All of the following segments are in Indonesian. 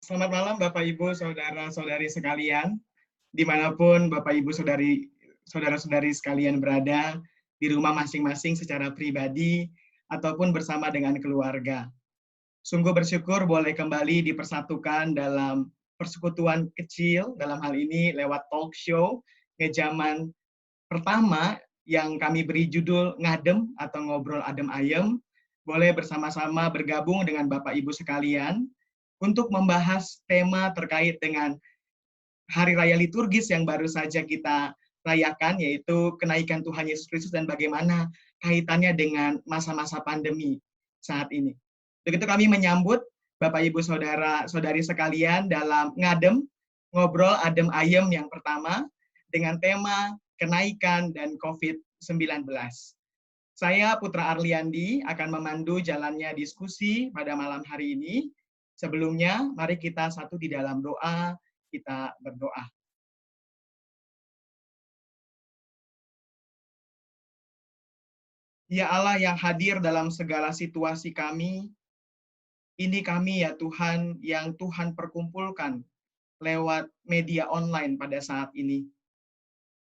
Selamat malam Bapak Ibu, Saudara-saudari sekalian, dimanapun Bapak Ibu Saudara-saudari sekalian berada, di rumah masing-masing secara pribadi, ataupun bersama dengan keluarga. Sungguh bersyukur boleh kembali dipersatukan dalam persekutuan kecil, dalam hal ini lewat talk show, ngejaman pertama yang kami beri judul Ngadem atau Ngobrol Adem Ayem, boleh bersama-sama bergabung dengan Bapak Ibu sekalian, untuk membahas tema terkait dengan hari raya liturgis yang baru saja kita rayakan, yaitu kenaikan Tuhan Yesus Kristus dan bagaimana kaitannya dengan masa-masa pandemi saat ini. Begitu kami menyambut Bapak Ibu Saudara-saudari sekalian dalam Ngadem, Ngobrol Adem Ayem yang pertama, dengan tema kenaikan dan COVID-19. Saya Putra Arliandi akan memandu jalannya diskusi pada malam hari ini. Sebelumnya, mari kita satu di dalam doa, kita berdoa. Ya Allah yang hadir dalam segala situasi kami, ini kami ya Tuhan yang Tuhan perkumpulkan lewat media online pada saat ini.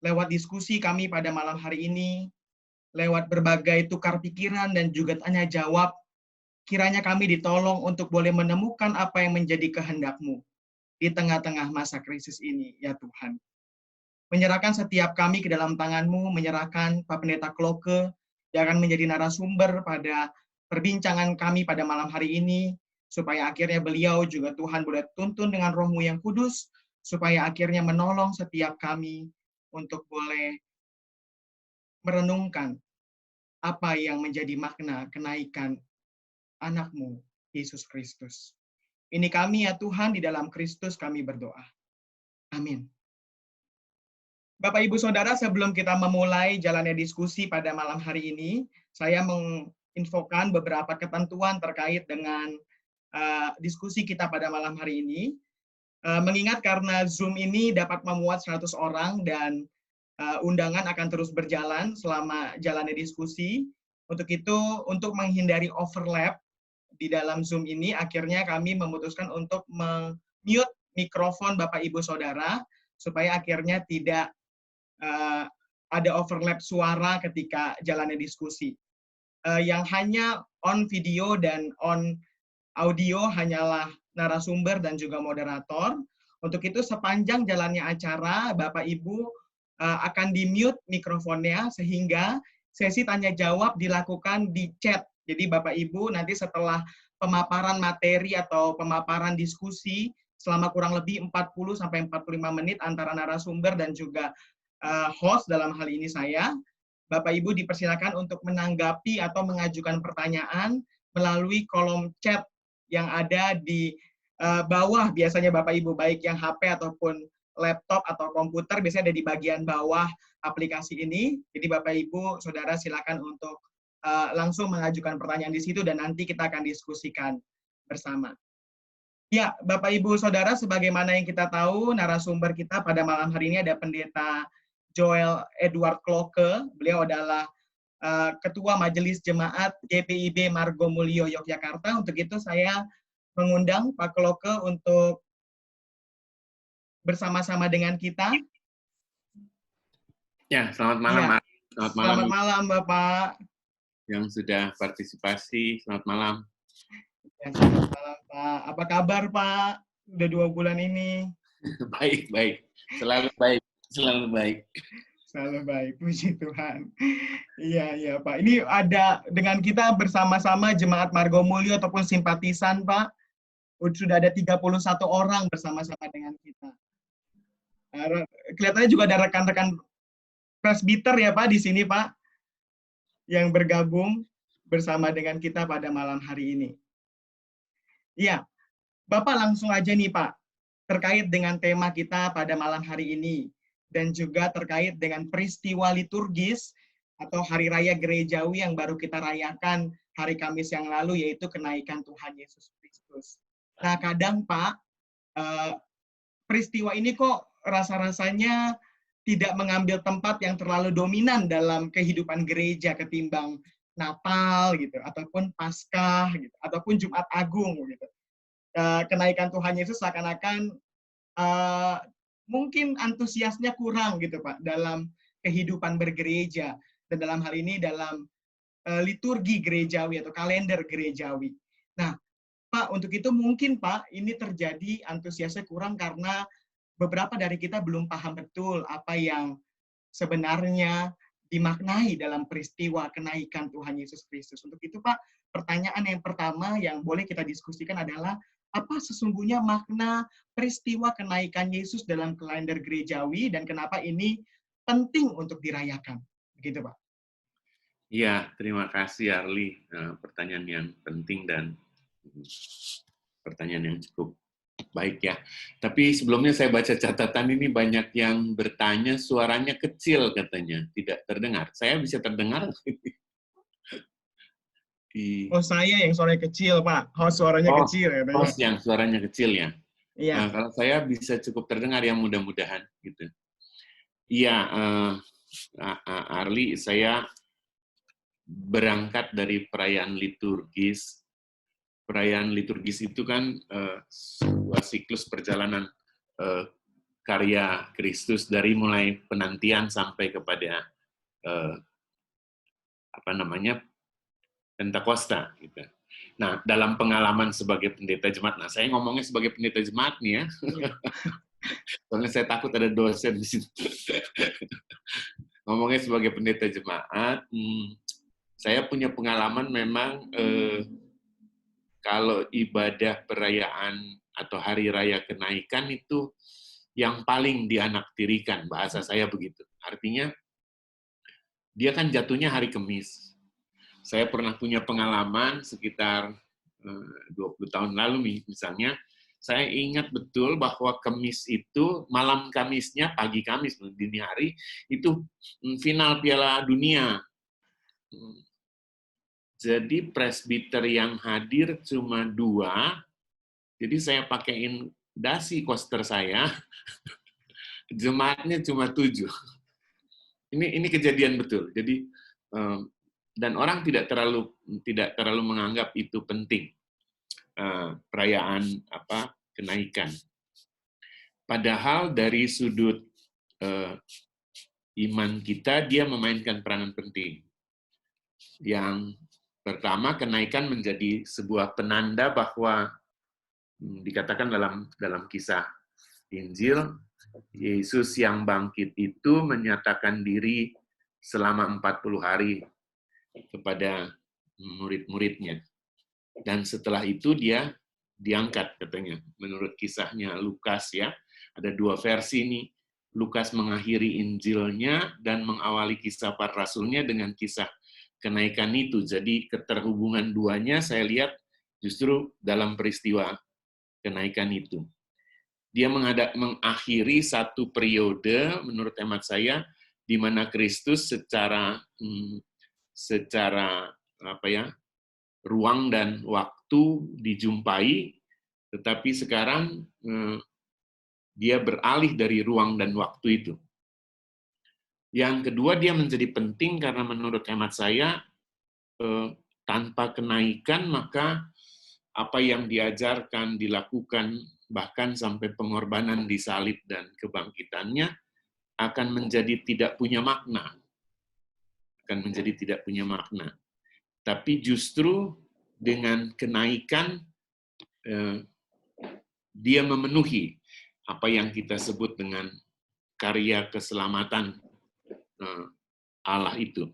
Lewat diskusi kami pada malam hari ini, lewat berbagai tukar pikiran dan juga tanya jawab, kiranya kami ditolong untuk boleh menemukan apa yang menjadi kehendak-Mu di tengah-tengah masa krisis ini, ya Tuhan. Menyerahkan setiap kami ke dalam tangan-Mu, menyerahkan Pak Pendeta Kloke yang akan menjadi narasumber pada perbincangan kami pada malam hari ini, supaya akhirnya beliau juga Tuhan boleh tuntun dengan Roh-Mu yang kudus, supaya akhirnya menolong setiap kami untuk boleh merenungkan apa yang menjadi makna kenaikan anak-Mu, Yesus Kristus. Ini kami ya Tuhan, di dalam Kristus kami berdoa. Amin. Bapak Ibu Saudara, sebelum kita memulai jalannya diskusi pada malam hari ini, saya menginfokan beberapa ketentuan terkait dengan diskusi kita pada malam hari ini. Mengingat karena Zoom ini dapat memuat 100 orang dan undangan akan terus berjalan selama jalannya diskusi. Untuk itu, untuk menghindari overlap di dalam Zoom ini, akhirnya kami memutuskan untuk mute mikrofon Bapak Ibu Saudara, supaya akhirnya tidak ada overlap suara ketika jalannya diskusi. Yang hanya on video dan on audio hanyalah narasumber dan juga moderator. Untuk itu sepanjang jalannya acara, Bapak Ibu akan di-mute mikrofonnya sehingga sesi tanya jawab dilakukan di chat. Jadi Bapak Ibu nanti setelah pemaparan materi atau pemaparan diskusi selama kurang lebih 40 sampai 45 menit antara narasumber dan juga host, dalam hal ini saya, Bapak Ibu dipersilakan untuk menanggapi atau mengajukan pertanyaan melalui kolom chat yang ada di bawah, biasanya Bapak Ibu, baik yang HP ataupun laptop atau komputer, biasanya ada di bagian bawah aplikasi ini. Jadi Bapak Ibu, Saudara silakan untuk langsung mengajukan pertanyaan di situ dan nanti kita akan diskusikan bersama. Ya, Bapak Ibu Saudara, sebagaimana yang kita tahu, narasumber kita pada malam hari ini ada Pendeta Joel Edward Kloke. Beliau adalah Ketua Majelis Jemaat GPIB Margomulyo Yogyakarta. Untuk itu saya mengundang Pak Kloke untuk bersama-sama dengan kita. Ya, selamat malam, Ya, Mas. Selamat malam, Bapak. Yang sudah partisipasi, selamat malam. Ya, selamat malam, Pak. Apa kabar, Pak? Udah 2 bulan ini. Baik, baik. Selalu baik. Selalu baik. Selalu baik, puji Tuhan. Iya, Pak. Ini ada dengan kita bersama-sama Jemaat Margomulyo ataupun simpatisan, Pak. Sudah ada 31 orang bersama-sama dengan kita. Kelihatannya juga ada rekan-rekan presbiter ya, Pak, di sini, Pak, yang bergabung bersama dengan kita pada malam hari ini. Iya, Bapak langsung aja nih, Pak, terkait dengan tema kita pada malam hari ini, dan juga terkait dengan peristiwa liturgis atau Hari Raya Gerejawi yang baru kita rayakan hari Kamis yang lalu, yaitu kenaikan Tuhan Yesus Kristus. Nah, kadang Pak, peristiwa ini kok rasa-rasanya tidak mengambil tempat yang terlalu dominan dalam kehidupan gereja ketimbang Natal gitu, ataupun Paskah gitu, ataupun Jumat Agung gitu. kenaikan Tuhan Yesus seakan-akan mungkin antusiasnya kurang gitu Pak dalam kehidupan bergereja dan dalam hal ini dalam liturgi gerejawi atau kalender gerejawi. Nah, Pak, untuk itu mungkin Pak ini terjadi antusiasnya kurang karena beberapa dari kita belum paham betul apa yang sebenarnya dimaknai dalam peristiwa kenaikan Tuhan Yesus Kristus. Untuk itu Pak, pertanyaan yang pertama yang boleh kita diskusikan adalah apa sesungguhnya makna peristiwa kenaikan Yesus dalam kalender gerejawi dan kenapa ini penting untuk dirayakan. Begitu Pak. Iya, terima kasih Arli. Pertanyaan yang penting dan pertanyaan yang cukup baik ya. Tapi sebelumnya saya baca catatan ini banyak yang bertanya suaranya kecil katanya, tidak terdengar. Saya bisa terdengar? Oh, saya yang suaranya kecil, Pak. Oh, suaranya kecil ya. Host yang suaranya kecil ya. Iya. Kalau saya bisa cukup terdengar ya mudah-mudahan gitu. Iya, Arli, saya berangkat dari perayaan liturgis. Perayaan liturgis itu kan sebuah siklus perjalanan karya Kristus dari mulai penantian sampai kepada Pentakosta gitu. Nah, dalam pengalaman sebagai pendeta jemaat, nah saya ngomongnya sebagai pendeta jemaat nih ya. Soalnya saya takut ada dosen di situ. Ngomongnya sebagai pendeta jemaat, saya punya pengalaman memang kalau ibadah perayaan atau hari raya kenaikan itu yang paling dianaktirikan, bahasa saya begitu. Artinya, dia kan jatuhnya hari Kamis. Saya pernah punya pengalaman sekitar 20 tahun lalu misalnya, saya ingat betul bahwa Kamis itu, malam Kamisnya, pagi Kamis, dini hari, itu final Piala Dunia. Jadi presbiter yang hadir cuma 2, jadi saya pakaiin dasi koster saya, jemaatnya cuma 7. Ini kejadian betul. Jadi dan orang tidak terlalu menganggap itu penting, perayaan kenaikan. Padahal dari sudut iman kita, dia memainkan peranan penting. Yang pertama, kenaikan menjadi sebuah penanda bahwa dikatakan dalam kisah Injil, Yesus yang bangkit itu menyatakan diri selama 40 hari kepada murid-muridnya. Dan setelah itu dia diangkat katanya. Menurut kisahnya Lukas ya, ada 2 versi nih. Lukas mengakhiri Injilnya dan mengawali kisah para rasulnya dengan kisah kenaikan itu. Jadi keterhubungan duanya saya lihat justru dalam peristiwa kenaikan itu. Dia mengakhiri satu periode menurut hemat saya di mana Kristus secara ruang dan waktu dijumpai, tetapi sekarang dia beralih dari ruang dan waktu itu. Yang kedua, dia menjadi penting karena menurut hemat saya tanpa kenaikan maka apa yang diajarkan, dilakukan, bahkan sampai pengorbanan di salib dan kebangkitannya akan menjadi tidak punya makna. Akan menjadi tidak punya makna. Tapi justru dengan kenaikan, dia memenuhi apa yang kita sebut dengan karya keselamatan Allah itu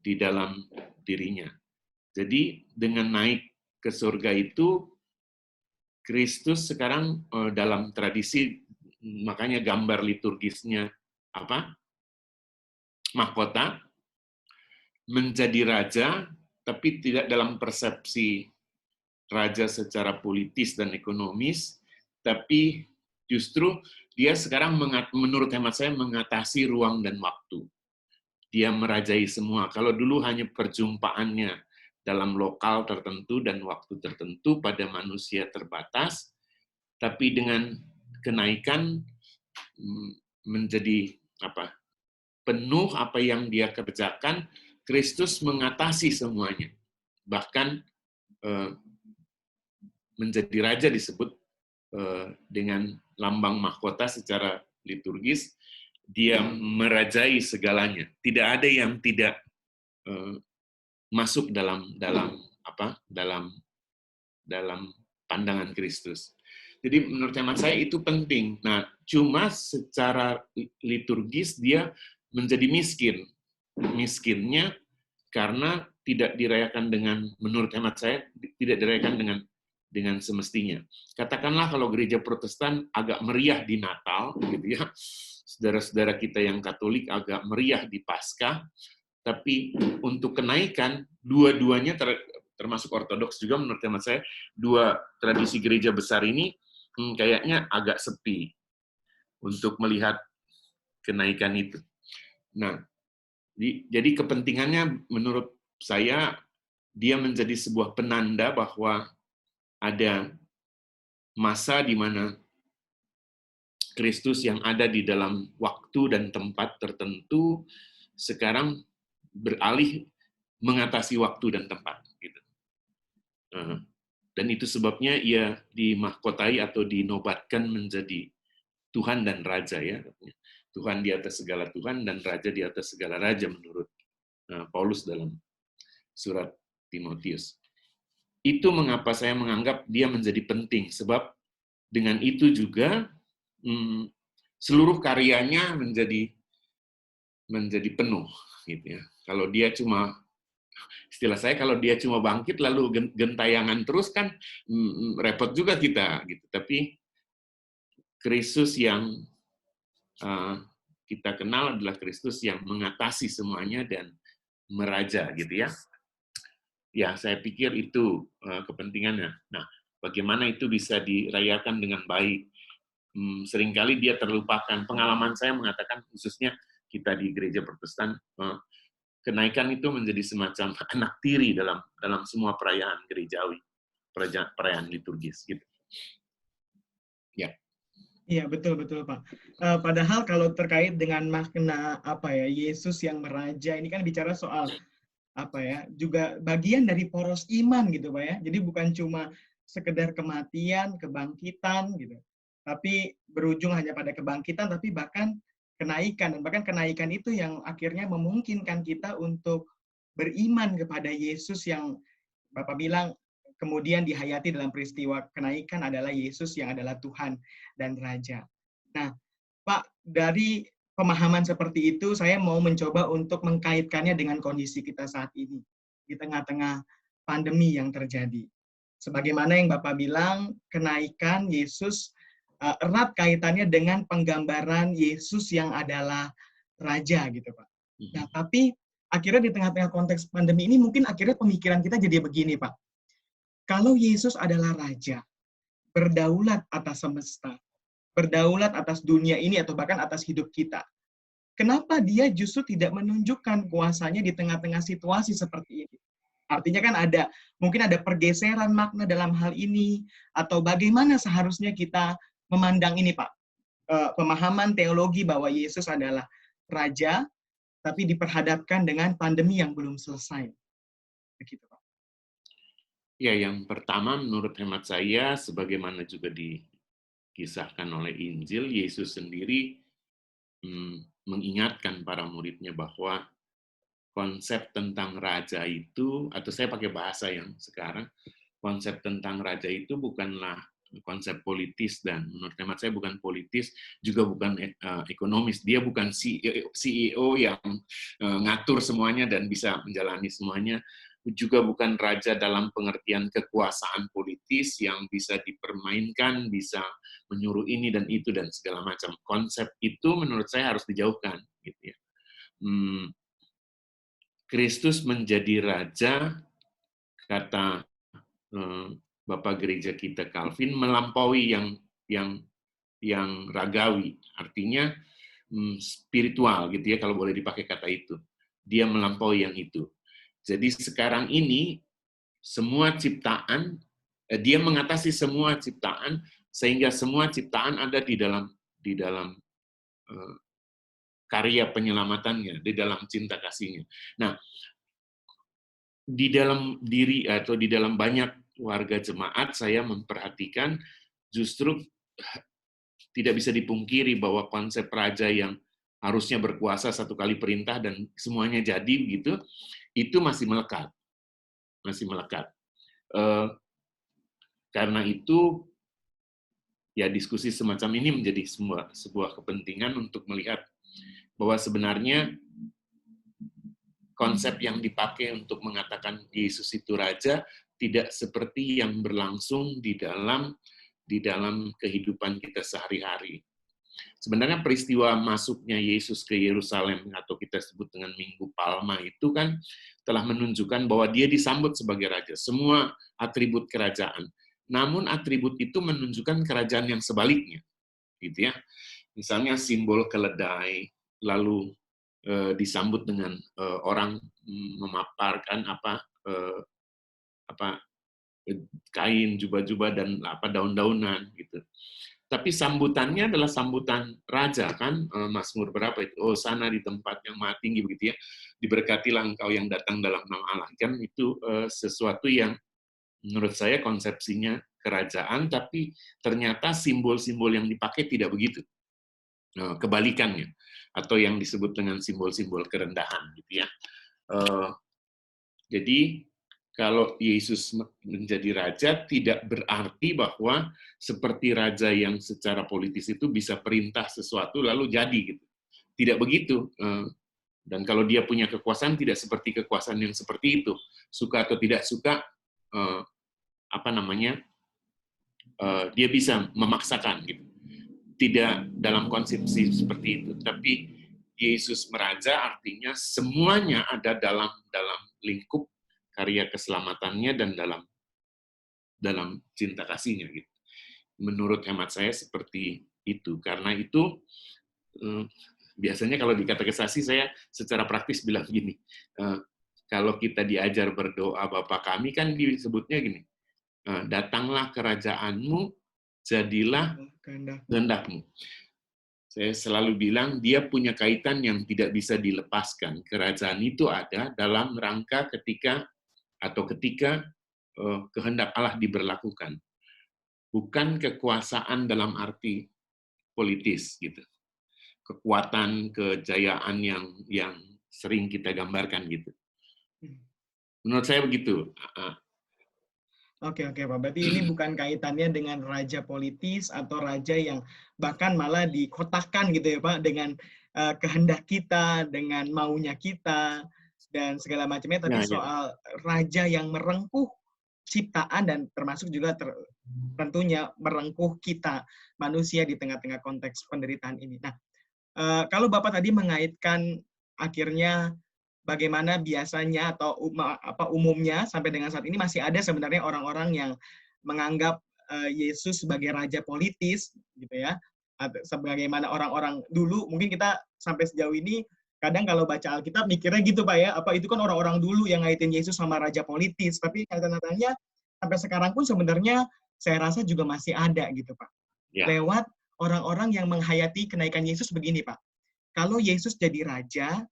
di dalam dirinya. Jadi dengan naik ke surga itu, Kristus sekarang dalam tradisi, makanya gambar liturgisnya mahkota, menjadi raja, tapi tidak dalam persepsi raja secara politis dan ekonomis, tapi justru dia sekarang menurut hemat saya mengatasi ruang dan waktu. Dia merajai semua. Kalau dulu hanya perjumpaannya dalam lokal tertentu dan waktu tertentu pada manusia terbatas, tapi dengan kenaikan menjadi penuh apa yang dia kerjakan, Kristus mengatasi semuanya. Bahkan menjadi raja disebut dengan lambang mahkota secara liturgis, dia merajai segalanya. Tidak ada yang tidak masuk dalam pandangan Kristus. Jadi menurut hemat saya itu penting. Nah, cuma secara liturgis dia menjadi miskin. Miskinnya karena tidak dirayakan dengan, menurut hemat saya, tidak dirayakan dengan semestinya. Katakanlah kalau gereja Protestan agak meriah di Natal, gitu ya, saudara-saudara kita yang Katolik agak meriah di Paskah, tapi untuk kenaikan dua-duanya termasuk Ortodoks juga menurut hemat saya, dua tradisi gereja besar ini kayaknya agak sepi untuk melihat kenaikan itu. Nah, jadi kepentingannya menurut saya dia menjadi sebuah penanda bahwa ada masa di mana Kristus yang ada di dalam waktu dan tempat tertentu sekarang beralih mengatasi waktu dan tempat. Gitu. Dan itu sebabnya ia dimahkotai atau dinobatkan menjadi Tuhan dan Raja, ya. Tuhan di atas segala Tuhan dan Raja di atas segala Raja menurut Paulus dalam surat Timotius. Itu mengapa saya menganggap dia menjadi penting, sebab dengan itu juga seluruh karyanya menjadi penuh, gitu ya. Kalau dia cuma, istilah saya, kalau dia cuma bangkit lalu gentayangan terus kan repot juga kita, gitu. Tapi Kristus yang kita kenal adalah Kristus yang mengatasi semuanya dan meraja, gitu ya. Ya, saya pikir itu kepentingannya. Nah, bagaimana itu bisa dirayakan dengan baik? Seringkali dia terlupakan. Pengalaman saya mengatakan, khususnya kita di gereja Protestan, kenaikan itu menjadi semacam anak tiri dalam semua perayaan gerejawi, perayaan liturgis, gitu. Ya. Iya, betul Pak. Padahal kalau terkait dengan makna Yesus yang meraja, ini kan bicara soal juga bagian dari poros iman gitu Pak ya. Jadi bukan cuma sekedar kematian, kebangkitan gitu. Tapi berujung hanya pada kebangkitan, tapi bahkan kenaikan. Dan bahkan kenaikan itu yang akhirnya memungkinkan kita untuk beriman kepada Yesus yang Bapak bilang kemudian dihayati dalam peristiwa kenaikan adalah Yesus yang adalah Tuhan dan Raja. Nah, Pak, dari pemahaman seperti itu, saya mau mencoba untuk mengkaitkannya dengan kondisi kita saat ini, di tengah-tengah pandemi yang terjadi. Sebagaimana yang Bapak bilang, kenaikan Yesus erat kaitannya dengan penggambaran Yesus yang adalah Raja, gitu Pak. Nah, tapi akhirnya di tengah-tengah konteks pandemi ini, mungkin akhirnya pemikiran kita jadi begini, Pak. Kalau Yesus adalah Raja, berdaulat atas semesta, berdaulat atas dunia ini atau bahkan atas hidup kita, kenapa dia justru tidak menunjukkan kuasanya di tengah-tengah situasi seperti ini? Artinya kan mungkin ada pergeseran makna dalam hal ini, atau bagaimana seharusnya kita memandang ini, Pak? Pemahaman teologi bahwa Yesus adalah Raja, tapi diperhadapkan dengan pandemi yang belum selesai. Begitu, Pak. Ya, yang pertama menurut hemat saya, sebagaimana juga dikisahkan oleh Injil, Yesus sendiri mengingatkan para muridnya bahwa konsep tentang raja itu, atau saya pakai bahasa yang sekarang, konsep tentang raja itu bukanlah konsep politis, dan menurut hemat saya bukan politis, juga bukan ekonomis. Dia bukan CEO yang ngatur semuanya dan bisa menjalani semuanya, juga bukan raja dalam pengertian kekuasaan politis yang bisa dipermainkan, bisa menyuruh ini dan itu dan segala macam. Konsep itu menurut saya harus dijauhkan, gitu ya. Kristus menjadi raja, kata Bapak Gereja kita Calvin, melampaui yang ragawi, artinya spiritual, gitu ya, kalau boleh dipakai kata itu. Dia melampaui yang itu. Jadi sekarang ini semua ciptaan, dia mengatasi semua ciptaan sehingga semua ciptaan ada di dalam karya penyelamatannya, di dalam cinta kasihnya. Nah, di dalam diri atau di dalam banyak warga jemaat, saya memperhatikan justru tidak bisa dipungkiri bahwa konsep raja yang harusnya berkuasa satu kali perintah dan semuanya jadi gitu, itu masih melekat, masih melekat. Karena itu, ya diskusi semacam ini menjadi sebuah kepentingan untuk melihat bahwa sebenarnya konsep yang dipakai untuk mengatakan Yesus itu raja tidak seperti yang berlangsung di dalam kehidupan kita sehari-hari. Sebenarnya peristiwa masuknya Yesus ke Yerusalem atau kita sebut dengan Minggu Palma itu kan telah menunjukkan bahwa dia disambut sebagai raja, semua atribut kerajaan. Namun atribut itu menunjukkan kerajaan yang sebaliknya, gitu ya. Misalnya simbol keledai, lalu disambut dengan orang memaparkan kain, jubah-jubah dan daun-daunan gitu. Tapi sambutannya adalah sambutan raja kan, Mazmur berapa itu? Oh, sana di tempat yang maha tinggi begitu ya. Diberkatilah engkau yang datang dalam nama Allah. Kan itu sesuatu yang menurut saya konsepsinya kerajaan, tapi ternyata simbol-simbol yang dipakai tidak begitu. Kebalikannya, atau yang disebut dengan simbol-simbol kerendahan gitu ya. Jadi kalau Yesus menjadi raja tidak berarti bahwa seperti raja yang secara politis itu bisa perintah sesuatu lalu jadi gitu. Tidak begitu. Dan kalau dia punya kekuasaan tidak seperti kekuasaan yang seperti itu. Suka atau tidak suka, dia bisa memaksakan gitu. Tidak dalam konsepsi seperti itu, tapi Yesus meraja artinya semuanya ada dalam lingkup karya keselamatannya dan dalam cinta kasihnya gitu. Menurut hemat saya seperti itu. Karena itu biasanya kalau di katekisasi saya secara praktis bilang gini, kalau kita diajar berdoa Bapa kami kan disebutnya gini, datanglah kerajaanmu, jadilah kehendakmu. Saya selalu bilang dia punya kaitan yang tidak bisa dilepaskan. Kerajaan itu ada dalam rangka ketika kehendak Allah diberlakukan. Bukan kekuasaan dalam arti politis gitu. Kekuatan, kejayaan yang sering kita gambarkan gitu. Menurut saya begitu. Oke, Pak. Berarti ini bukan kaitannya dengan raja politis atau raja yang bahkan malah dikotakkan gitu ya, Pak, dengan kehendak kita, dengan maunya kita, dan segala macamnya, tapi soal raja yang merengkuh ciptaan dan termasuk juga tentunya merengkuh kita, manusia di tengah-tengah konteks penderitaan ini. Nah, kalau Bapak tadi mengaitkan akhirnya bagaimana biasanya atau umumnya sampai dengan saat ini masih ada sebenarnya orang-orang yang menganggap Yesus sebagai raja politis gitu ya. Sebagaimana orang-orang dulu, mungkin kita sampai sejauh ini kadang kalau baca Alkitab mikirnya gitu Pak ya, apa itu kan orang-orang dulu yang ngaitin Yesus sama raja politis, tapi nyata-nyatanya sampai sekarang pun sebenarnya saya rasa juga masih ada gitu Pak. Ya. Lewat orang-orang yang menghayati kenaikan Yesus begini Pak. Kalau Yesus jadi raja,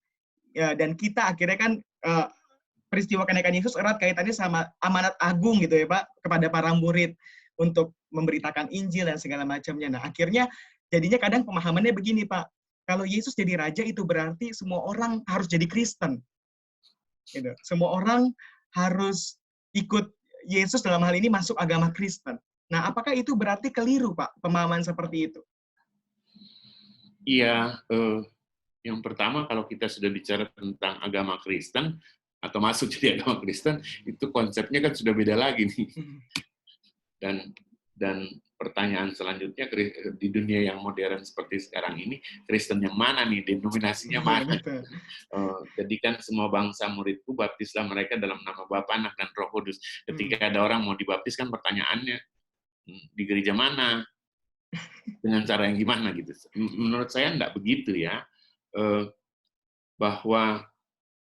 ya, dan kita akhirnya kan peristiwa kenaikan Yesus erat kaitannya sama amanat agung gitu ya Pak, kepada para murid untuk memberitakan Injil dan segala macamnya. Nah akhirnya jadinya kadang pemahamannya begini Pak, kalau Yesus jadi raja itu berarti semua orang harus jadi Kristen. Gitu. Semua orang harus ikut Yesus dalam hal ini masuk agama Kristen. Nah apakah itu berarti keliru Pak, pemahaman seperti itu? Iya, yang pertama kalau kita sudah bicara tentang agama Kristen atau masuk jadi agama Kristen, itu konsepnya kan sudah beda lagi nih. Dan pertanyaan selanjutnya di dunia yang modern seperti sekarang ini, Kristen yang mana nih, denominasinya mana? Jadi kan semua bangsa muridku baptislah mereka dalam nama Bapa, Anak dan Roh Kudus. Ketika ada orang mau dibaptis kan pertanyaannya, di gereja mana? Dengan cara yang gimana gitu? Menurut saya enggak begitu ya. Bahwa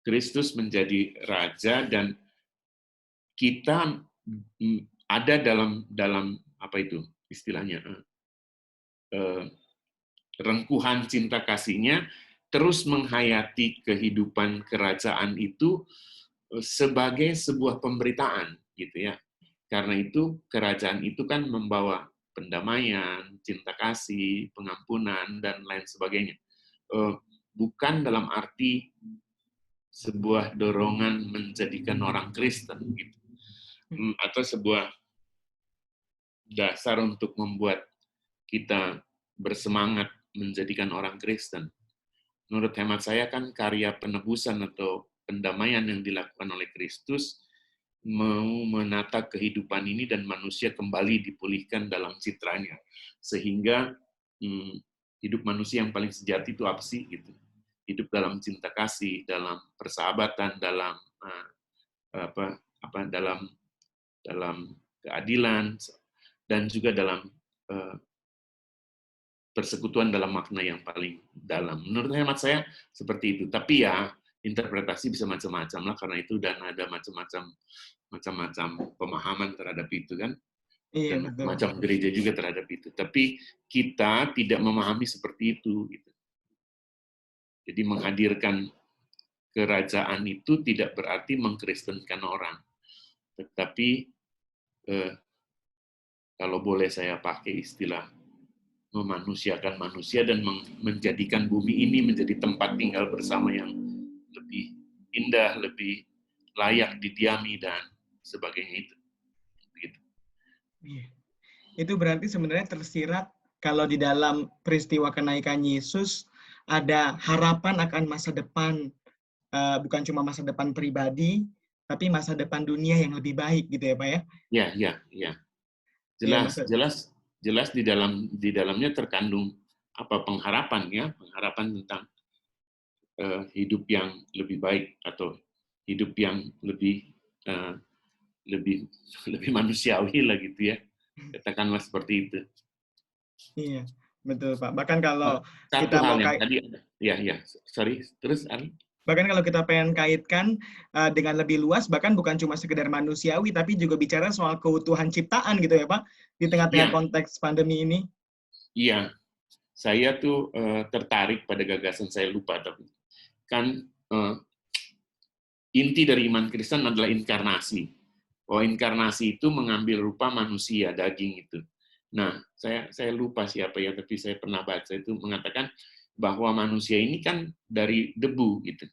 Kristus menjadi raja dan kita ada dalam apa itu istilahnya rengkuhan cinta kasihnya, terus menghayati kehidupan kerajaan itu sebagai sebuah pemberitaan gitu ya. Karena itu kerajaan itu kan membawa pendamaian, cinta kasih, pengampunan, dan lain sebagainya. Bukan dalam arti sebuah dorongan menjadikan orang Kristen, gitu. Atau sebuah dasar untuk membuat kita bersemangat menjadikan orang Kristen. Menurut hemat saya kan karya penebusan atau pendamaian yang dilakukan oleh Kristus mau menata kehidupan ini dan manusia kembali dipulihkan dalam citranya. Sehingga hidup manusia yang paling sejati itu apa sih? Gitu. Hidup dalam cinta kasih, dalam persahabatan, dalam dalam keadilan, dan juga dalam persekutuan dalam makna yang paling dalam. Menurut hemat saya seperti itu. Tapi ya interpretasi bisa macam-macam lah, karena itu dan ada macam-macam pemahaman terhadap itu kan, Iya, dan betul. macam gereja juga terhadap itu. Tapi kita tidak memahami seperti itu. Gitu. Jadi menghadirkan kerajaan itu tidak berarti mengkristenkan orang, tetapi kalau boleh saya pakai istilah, memanusiakan manusia dan menjadikan bumi ini menjadi tempat tinggal bersama yang lebih indah, lebih layak didiami, dan sebagainya itu. Begitu. Itu berarti sebenarnya tersirat kalau di dalam peristiwa kenaikan Yesus ada harapan akan masa depan, bukan cuma masa depan pribadi, tapi masa depan dunia yang lebih baik gitu ya Pak ya? Ya. Iya, Jelas di dalamnya terkandung pengharapan ya, pengharapan tentang hidup yang lebih baik atau hidup yang lebih lebih manusiawi lah gitu ya, katakanlah seperti itu. Iya, betul Pak. Bahkan kalau Satu kita hal mau yang tadi sorry, terus Ali. bahkan kalau kita pengen kaitkan dengan lebih luas, bahkan bukan cuma sekedar manusiawi, tapi juga bicara soal keutuhan ciptaan gitu ya Pak, di tengah-tengah Iya, konteks pandemi ini. iya. Saya tuh tertarik pada gagasan, saya lupa tapi kan inti dari iman Kristen adalah inkarnasi. Bahwa inkarnasi itu mengambil rupa manusia, daging itu. Nah, saya lupa siapa ya, tapi saya pernah baca itu mengatakan bahwa manusia ini kan dari debu gitu,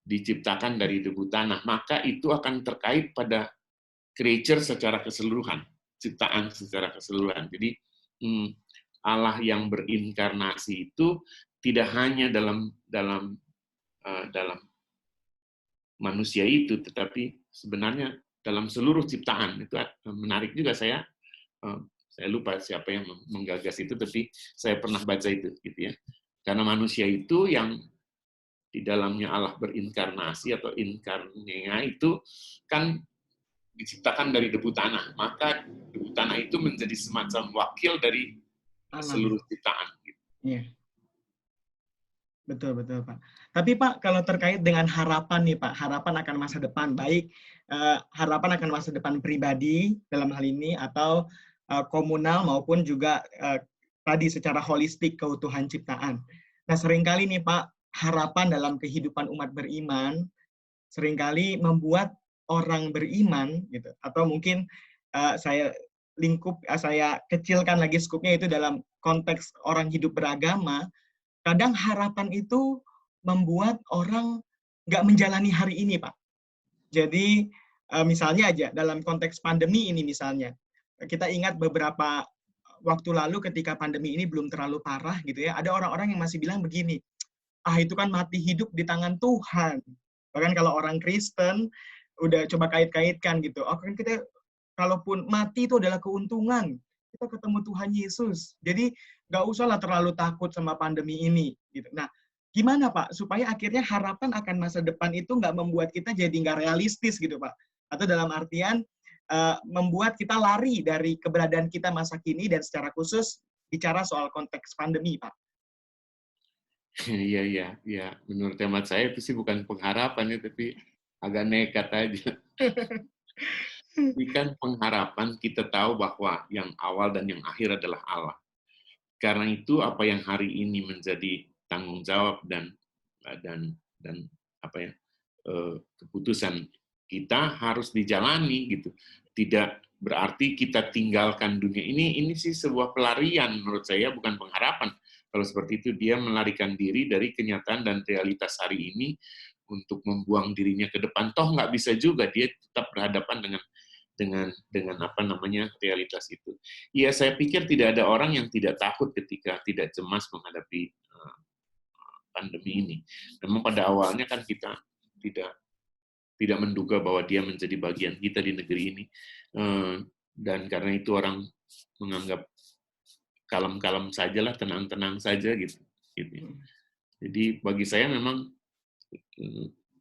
diciptakan dari debu tanah, maka itu akan terkait pada creature secara keseluruhan, ciptaan secara keseluruhan. Jadi Allah yang berinkarnasi itu tidak hanya dalam manusia itu, tetapi sebenarnya dalam seluruh ciptaan. Itu menarik juga. Saya lupa siapa yang menggagas itu, tapi saya pernah baca itu gitu ya. Karena manusia itu yang di dalamnya Allah berinkarnasi atau inkarnea itu kan diciptakan dari debu tanah, maka debu tanah itu menjadi semacam wakil dari Alam. seluruh ciptaan. Gitu. Iya. Betul, betul Pak. Tapi Pak, kalau terkait dengan harapan nih Pak, harapan akan masa depan, baik harapan akan masa depan pribadi dalam hal ini, atau komunal maupun juga tadi secara holistik keutuhan ciptaan. Nah seringkali nih Pak, harapan dalam kehidupan umat beriman seringkali membuat orang beriman gitu, atau mungkin saya kecilkan lagi skupnya itu dalam konteks orang hidup beragama. Kadang harapan itu membuat orang nggak menjalani hari ini, Pak. Jadi, misalnya aja dalam konteks pandemi ini misalnya, kita ingat beberapa waktu lalu ketika pandemi ini belum terlalu parah gitu ya, ada orang-orang yang masih bilang begini, itu kan mati hidup di tangan Tuhan. Bahkan kalau orang Kristen udah coba kait-kaitkan gitu, kan kita kalaupun mati itu adalah keuntungan. Kita ketemu Tuhan Yesus. Jadi nggak usahlah terlalu takut sama pandemi ini. Gitu. Nah, gimana Pak supaya akhirnya harapan akan masa depan itu nggak membuat kita jadi nggak realistis gitu Pak? Atau dalam artian membuat kita lari dari keberadaan kita masa kini dan secara khusus bicara soal konteks pandemi Pak. Iya. Menurut hemat saya itu sih bukan pengharapan ya, tapi agak nekat aja. Tapi kan pengharapan kita tahu bahwa yang awal dan yang akhir adalah Allah. Karena itu apa yang hari ini menjadi tanggung jawab dan keputusan kita harus dijalani gitu. Tidak berarti kita tinggalkan dunia ini sih sebuah pelarian menurut saya, bukan pengharapan. Kalau seperti itu dia melarikan diri dari kenyataan dan realitas hari ini untuk membuang dirinya ke depan. Toh nggak bisa juga, dia tetap berhadapan dengan apa namanya realitas itu. Iya, saya pikir tidak ada orang yang tidak takut ketika tidak cemas menghadapi pandemi ini. Namun pada awalnya kan kita tidak menduga bahwa dia menjadi bagian kita di negeri ini, dan karena itu orang menganggap kalem-kalem sajalah, tenang-tenang saja gitu. Jadi bagi saya memang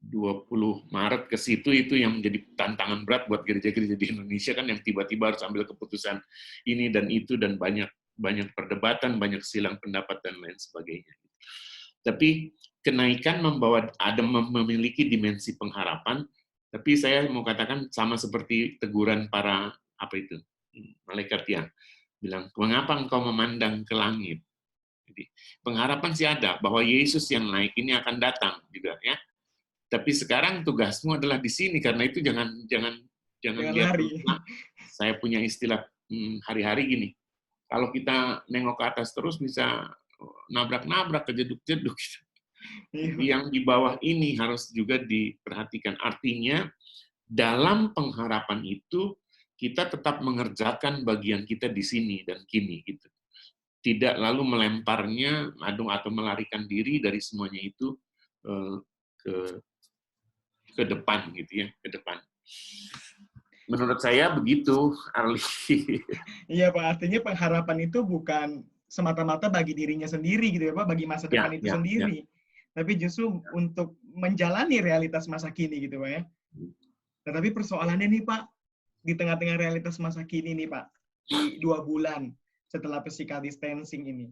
20 Maret ke situ itu yang menjadi tantangan berat buat gereja-gereja di Indonesia kan, yang tiba-tiba harus ambil keputusan ini dan itu, dan banyak perdebatan, banyak silang pendapat dan lain sebagainya. Tapi kenaikan memiliki dimensi pengharapan, tapi saya mau katakan sama seperti teguran para malaikat yang bilang, mengapa engkau memandang ke langit? Jadi pengharapan sih ada bahwa Yesus yang naik ini akan datang juga ya. Tapi sekarang tugasmu adalah di sini, karena itu jangan lihat. lari. Saya punya istilah hari-hari gini, kalau kita nengok ke atas terus bisa nabrak-nabrak, kejeduk-jeduk. Jadi yang di bawah ini harus juga diperhatikan. Artinya dalam pengharapan itu kita tetap mengerjakan bagian kita di sini dan kini gitu. Tidak lalu melemparnya atau melarikan diri dari semuanya itu ke depan gitu ya, ke depan. Menurut saya begitu, Arli. Iya Pak, artinya pengharapan itu bukan semata-mata bagi dirinya sendiri gitu ya Pak, bagi masa depan itu sendiri. Tapi justru untuk menjalani realitas masa kini gitu Pak ya. Nah, tapi persoalannya nih Pak, di tengah-tengah realitas masa kini nih Pak, di 2 bulan setelah physical distancing ini,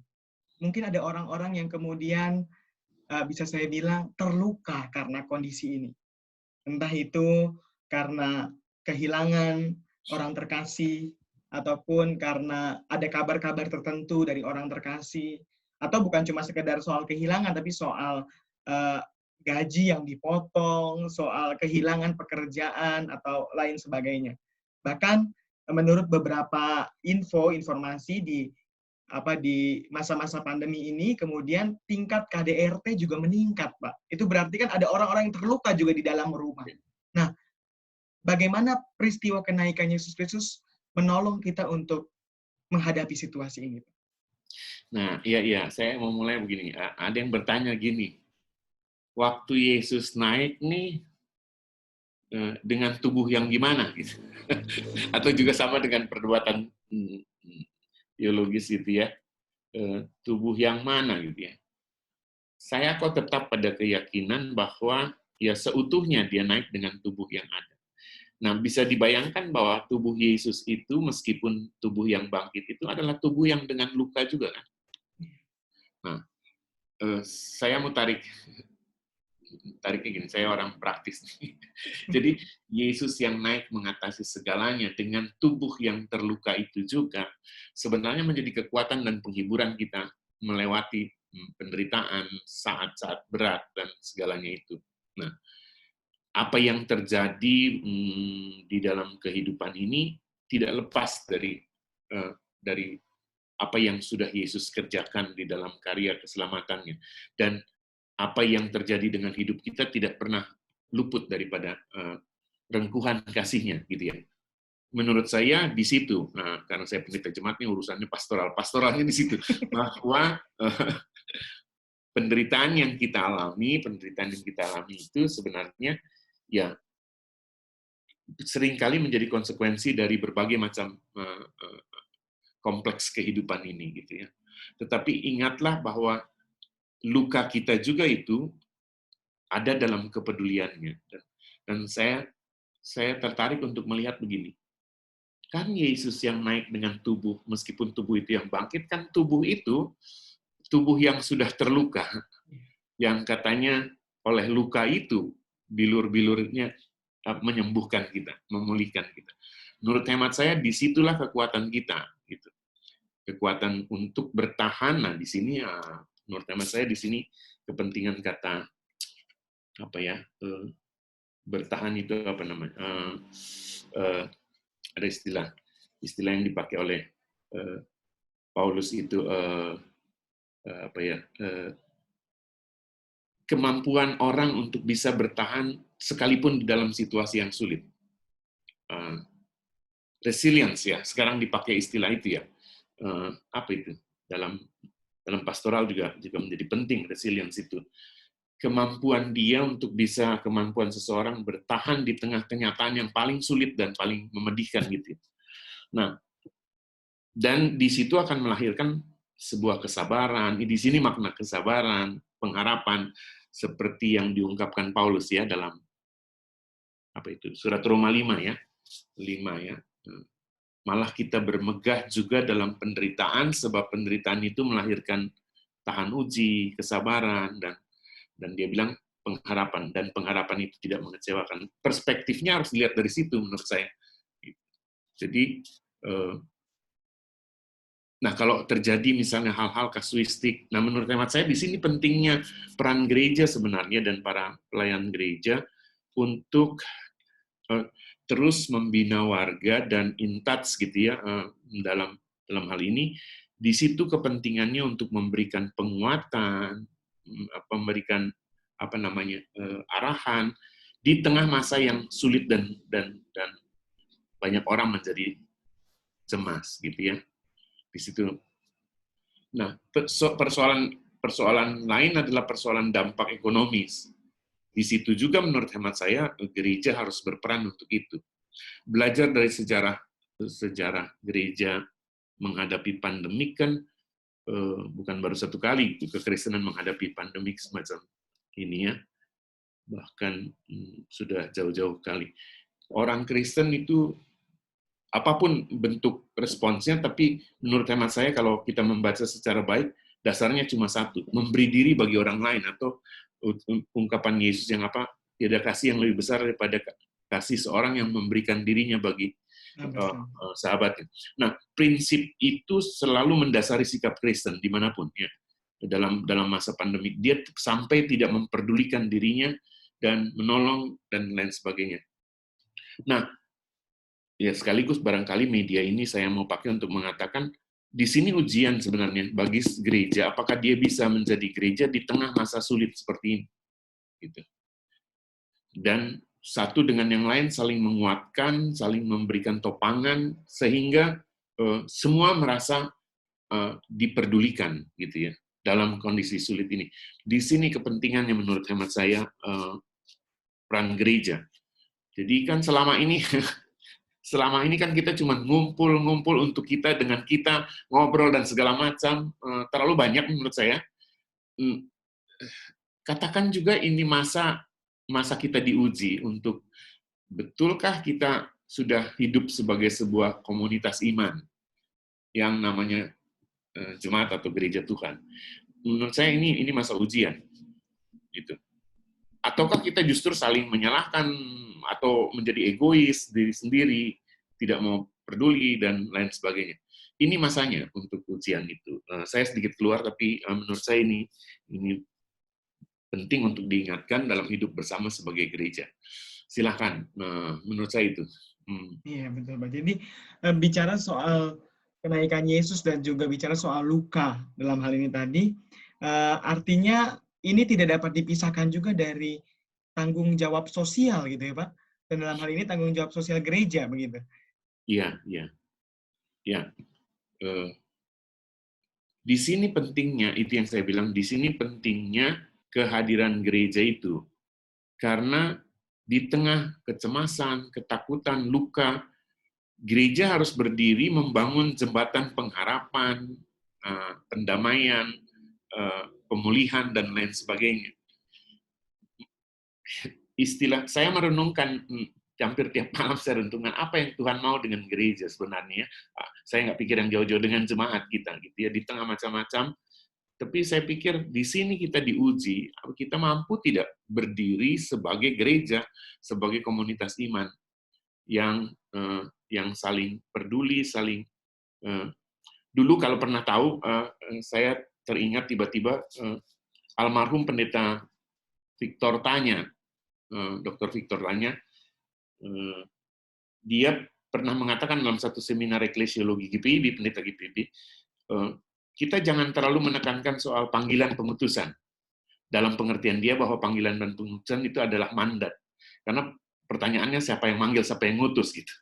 mungkin ada orang-orang yang kemudian bisa saya bilang terluka karena kondisi ini. Entah itu karena kehilangan orang terkasih, ataupun karena ada kabar-kabar tertentu dari orang terkasih, atau bukan cuma sekedar soal kehilangan, tapi soal gaji yang dipotong, soal kehilangan pekerjaan, atau lain sebagainya. Bahkan menurut beberapa informasi di masa-masa pandemi ini, kemudian tingkat KDRT juga meningkat, Pak. Itu berarti kan ada orang-orang yang terluka juga di dalam rumah. Nah, bagaimana peristiwa kenaikan Yesus Kristus menolong kita untuk menghadapi situasi ini? Nah, iya, saya mau mulai begini. Ada yang bertanya gini, waktu Yesus naik nih, dengan tubuh yang gimana? Gitu. Atau juga sama dengan perdebatan teologis gitu ya, tubuh yang mana gitu ya. Saya kok tetap pada keyakinan bahwa ya seutuhnya dia naik dengan tubuh yang ada. Nah, bisa dibayangkan bahwa tubuh Yesus itu, meskipun tubuh yang bangkit itu adalah tubuh yang dengan luka juga kan. Nah, saya mau tariknya gini, saya orang praktis nih. Jadi Yesus yang naik mengatasi segalanya dengan tubuh yang terluka itu juga sebenarnya menjadi kekuatan dan penghiburan kita melewati penderitaan, saat-saat berat dan segalanya itu. Nah, apa yang terjadi di dalam kehidupan ini tidak lepas dari apa yang sudah Yesus kerjakan di dalam karya keselamatannya. Dan apa yang terjadi dengan hidup kita tidak pernah luput daripada rengkuhan kasihnya, gitu ya. Menurut saya di situ, karena saya pendeta jemaat ini urusannya pastoralnya di situ, bahwa penderitaan yang kita alami itu sebenarnya ya seringkali menjadi konsekuensi dari berbagai macam kompleks kehidupan ini, gitu ya. Tetapi ingatlah bahwa luka kita juga itu ada dalam kepeduliannya. Dan saya tertarik untuk melihat begini. Kan Yesus yang naik dengan tubuh, meskipun tubuh itu yang bangkit, kan tubuh itu tubuh yang sudah terluka, yang katanya oleh luka itu bilur-bilurnya menyembuhkan kita, memulihkan kita. Menurut hemat saya, disitulah kekuatan kita, gitu. Kekuatan untuk bertahan. Nah, di sini menurut hemat saya di sini kepentingan kata bertahan itu apa namanya? ada istilah yang dipakai oleh Paulus itu apa ya? Kemampuan orang untuk bisa bertahan sekalipun di dalam situasi yang sulit. Resilience ya, sekarang dipakai istilah itu ya. Apa itu? Dalam pastoral juga menjadi penting resilience itu. Kemampuan kemampuan seseorang bertahan di tengah kenyataan yang paling sulit dan paling memedihkan gitu. Nah, dan di situ akan melahirkan sebuah kesabaran. Di sini makna kesabaran, pengharapan seperti yang diungkapkan Paulus ya dalam apa itu? Surat Roma 5 ya. 5 ya. Malah kita bermegah juga dalam penderitaan sebab penderitaan itu melahirkan tahan uji, kesabaran dan dia bilang pengharapan, dan pengharapan itu tidak mengecewakan. Perspektifnya harus dilihat dari situ menurut saya. Jadi nah kalau terjadi misalnya hal-hal kasuistik, nah menurut hemat saya di sini pentingnya peran gereja sebenarnya dan para pelayan gereja untuk terus membina warga dan in touch gitu ya dalam hal ini. Di situ kepentingannya untuk memberikan penguatan, memberikan apa namanya arahan di tengah masa yang sulit dan banyak orang menjadi cemas gitu ya di situ. Nah, persoalan lain adalah persoalan dampak ekonomis. Di situ juga menurut hemat saya gereja harus berperan untuk itu. Belajar dari sejarah gereja menghadapi pandemik kan bukan baru satu kali kekristenan menghadapi pandemik semacam ini ya, bahkan sudah jauh-jauh kali. Orang Kristen itu apapun bentuk responsnya, tapi menurut hemat saya kalau kita membaca secara baik, dasarnya cuma satu, memberi diri bagi orang lain, atau ungkapan Yesus yang apa, tidak ada kasih yang lebih besar daripada kasih seorang yang memberikan dirinya bagi sahabatnya. Nah, prinsip itu selalu mendasari sikap Kristen dimanapun ya. Dalam masa pandemi, dia sampai tidak memperdulikan dirinya dan menolong dan lain sebagainya. Nah, ya sekaligus barangkali media ini saya mau pakai untuk mengatakan di sini ujian sebenarnya bagi gereja, apakah dia bisa menjadi gereja di tengah masa sulit seperti ini, gitu. Dan satu dengan yang lain saling menguatkan, saling memberikan topangan sehingga semua merasa diperdulikan, gitu ya, dalam kondisi sulit ini. Di sini kepentingannya menurut hemat saya peran gereja. Jadi kan selama ini kan kita cuma ngumpul untuk kita dengan kita, ngobrol dan segala macam, terlalu banyak menurut saya. Katakan juga ini masa kita diuji untuk betulkah kita sudah hidup sebagai sebuah komunitas iman yang namanya jemaat atau gereja Tuhan. Menurut saya ini masa ujian, gitu. Ataukah kita justru saling menyalahkan atau menjadi egois diri sendiri, tidak mau peduli dan lain sebagainya. Ini masanya untuk ujian itu. Saya sedikit keluar, tapi menurut saya ini penting untuk diingatkan dalam hidup bersama sebagai gereja. Silahkan, menurut saya itu. Iya, betul Pak. Jadi bicara soal kenaikan Yesus dan juga bicara soal luka dalam hal ini tadi, artinya ini tidak dapat dipisahkan juga dari tanggung jawab sosial gitu ya Pak. Dan dalam hal ini tanggung jawab sosial gereja begitu. Iya. Di sini pentingnya, itu yang saya bilang, di sini pentingnya kehadiran gereja itu. Karena di tengah kecemasan, ketakutan, luka, gereja harus berdiri membangun jembatan pengharapan, pendamaian, pemulihan, dan lain sebagainya. Istilah saya merenungkan hampir tiap malam, saya renungkan apa yang Tuhan mau dengan gereja sebenarnya. Saya nggak pikir yang jauh-jauh dengan jemaat kita, gitu ya, di tengah macam-macam. Tapi saya pikir di sini kita diuji, kita mampu tidak berdiri sebagai gereja, sebagai komunitas iman yang saling peduli, saling. Dulu kalau pernah tahu, saya teringat tiba-tiba almarhum pendeta Victor Tanya, Dr. Victor Tanya, dia pernah mengatakan dalam satu seminar eklesiologi GPIB, pendeta GPIB, kita jangan terlalu menekankan soal panggilan pemutusan. Dalam pengertian dia bahwa panggilan dan pemutusan itu adalah mandat. Karena pertanyaannya siapa yang manggil, siapa yang ngutus gitu.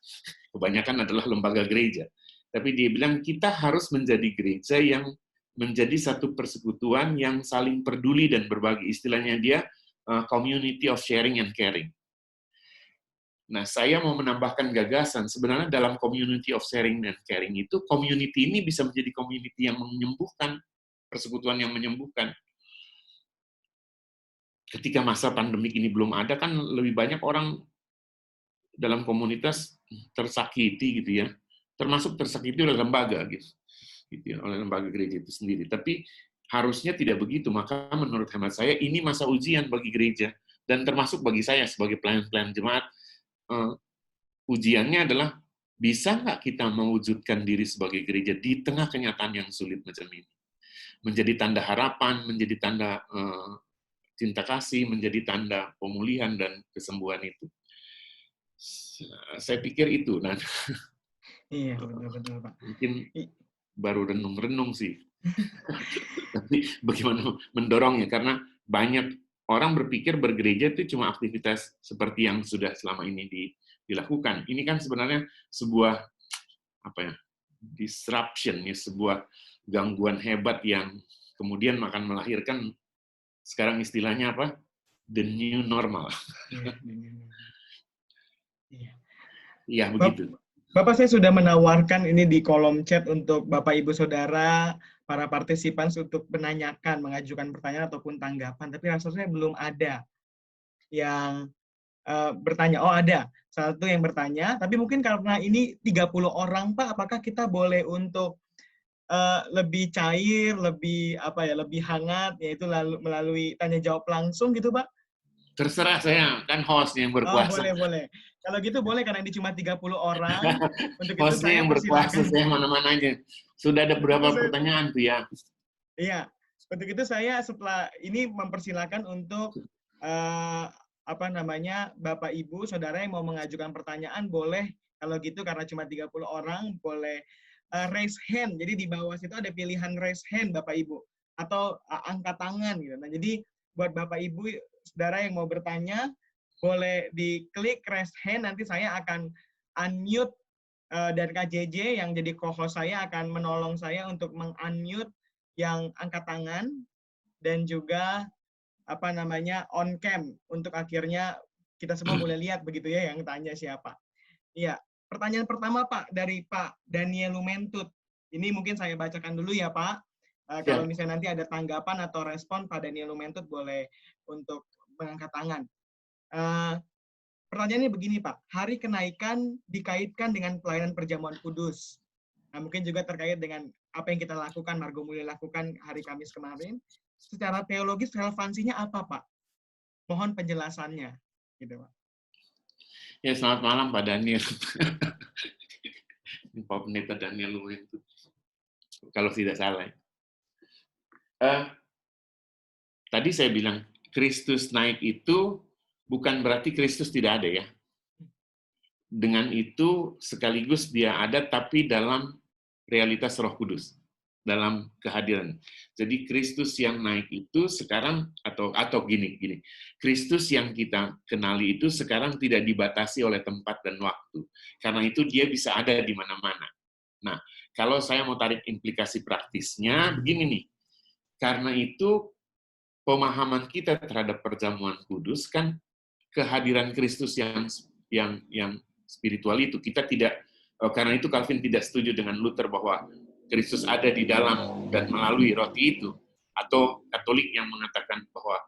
Kebanyakan adalah lembaga gereja. Tapi dia bilang kita harus menjadi gereja yang menjadi satu persekutuan yang saling peduli dan berbagi. Istilahnya dia community of sharing and caring. Nah, saya mau menambahkan gagasan, sebenarnya dalam community of sharing and caring itu, community ini bisa menjadi community yang menyembuhkan, persekutuan yang menyembuhkan. Ketika masa pandemik ini belum ada, kan lebih banyak orang dalam komunitas tersakiti gitu ya, termasuk tersakiti oleh lembaga gitu ya, oleh lembaga gereja itu sendiri. Tapi harusnya tidak begitu. Maka menurut hemat saya ini masa ujian bagi gereja dan termasuk bagi saya sebagai pelayan-pelayan jemaat. Ujiannya adalah bisa nggak kita mewujudkan diri sebagai gereja di tengah kenyataan yang sulit macam ini, menjadi tanda harapan, menjadi tanda cinta kasih, menjadi tanda pemulihan dan kesembuhan itu. Saya pikir itu. Nah, Iya, betul-betul, Pak. mungkin baru renung-renung sih. Tapi bagaimana mendorongnya? Karena banyak orang berpikir bergereja itu cuma aktivitas seperti yang sudah selama ini dilakukan. Ini kan sebenarnya sebuah disruption, ya, sebuah gangguan hebat yang kemudian akan melahirkan sekarang istilahnya apa? The new normal. Iya, begitu. Bapak, saya sudah menawarkan ini di kolom chat untuk Bapak Ibu Saudara, para partisipan untuk menanyakan, mengajukan pertanyaan ataupun tanggapan, tapi rasanya belum ada yang bertanya. Oh, ada. Satu yang bertanya, tapi mungkin karena ini 30 orang, Pak, apakah kita boleh untuk lebih cair, lebih lebih hangat, yaitu melalui tanya jawab langsung gitu, Pak? Terserah, saya kan hostnya yang Oh, berkuasa. boleh. Kalau gitu boleh, karena ini cuma 30 orang. Untuk itu Hostnya saya yang berkuasa, persilakan. saya mana-mana aja. Sudah ada berapa pertanyaan tuh ya? Iya, untuk itu saya setelah ini mempersilakan untuk Bapak Ibu Saudara yang mau mengajukan pertanyaan boleh, kalau gitu karena cuma 30 orang boleh raise hand. Jadi di bawah situ ada pilihan raise hand Bapak Ibu atau angkat tangan gitu. Nah, jadi buat Bapak Ibu Saudara yang mau bertanya boleh diklik raise hand, nanti saya akan unmute dan KJJ yang jadi co-host saya akan menolong saya untuk meng-unmute yang angkat tangan dan juga on cam untuk akhirnya kita semua boleh lihat begitu ya yang tanya siapa. Iya, pertanyaan pertama Pak dari Pak Daniel Lumentut. Ini mungkin saya bacakan dulu ya Pak. Kalau misalnya nanti ada tanggapan atau respon Pak Daniel Lumentut boleh untuk mengangkat tangan. Pertanyaannya begini Pak, hari kenaikan dikaitkan dengan pelayanan perjamuan kudus. Nah, mungkin juga terkait dengan apa yang kita lakukan, Margo Mulia lakukan hari Kamis kemarin. Secara teologis relevansinya apa, Pak? Mohon penjelasannya. Gitu, Pak. Ya, selamat malam Pak Daniel. Pak Pendeta Daniel itu, kalau tidak salah. Tadi saya bilang, Kristus naik itu bukan berarti Kristus tidak ada ya. Dengan itu sekaligus dia ada tapi dalam realitas Roh Kudus, dalam kehadiran. Jadi Kristus yang naik itu sekarang atau gini. Kristus yang kita kenali itu sekarang tidak dibatasi oleh tempat dan waktu. Karena itu dia bisa ada di mana-mana. Nah, kalau saya mau tarik implikasi praktisnya begini nih. Karena itu pemahaman kita terhadap perjamuan kudus kan kehadiran Kristus yang spiritual itu. Kita tidak, karena itu Calvin tidak setuju dengan Luther bahwa Kristus ada di dalam dan melalui roti itu, atau Katolik yang mengatakan bahwa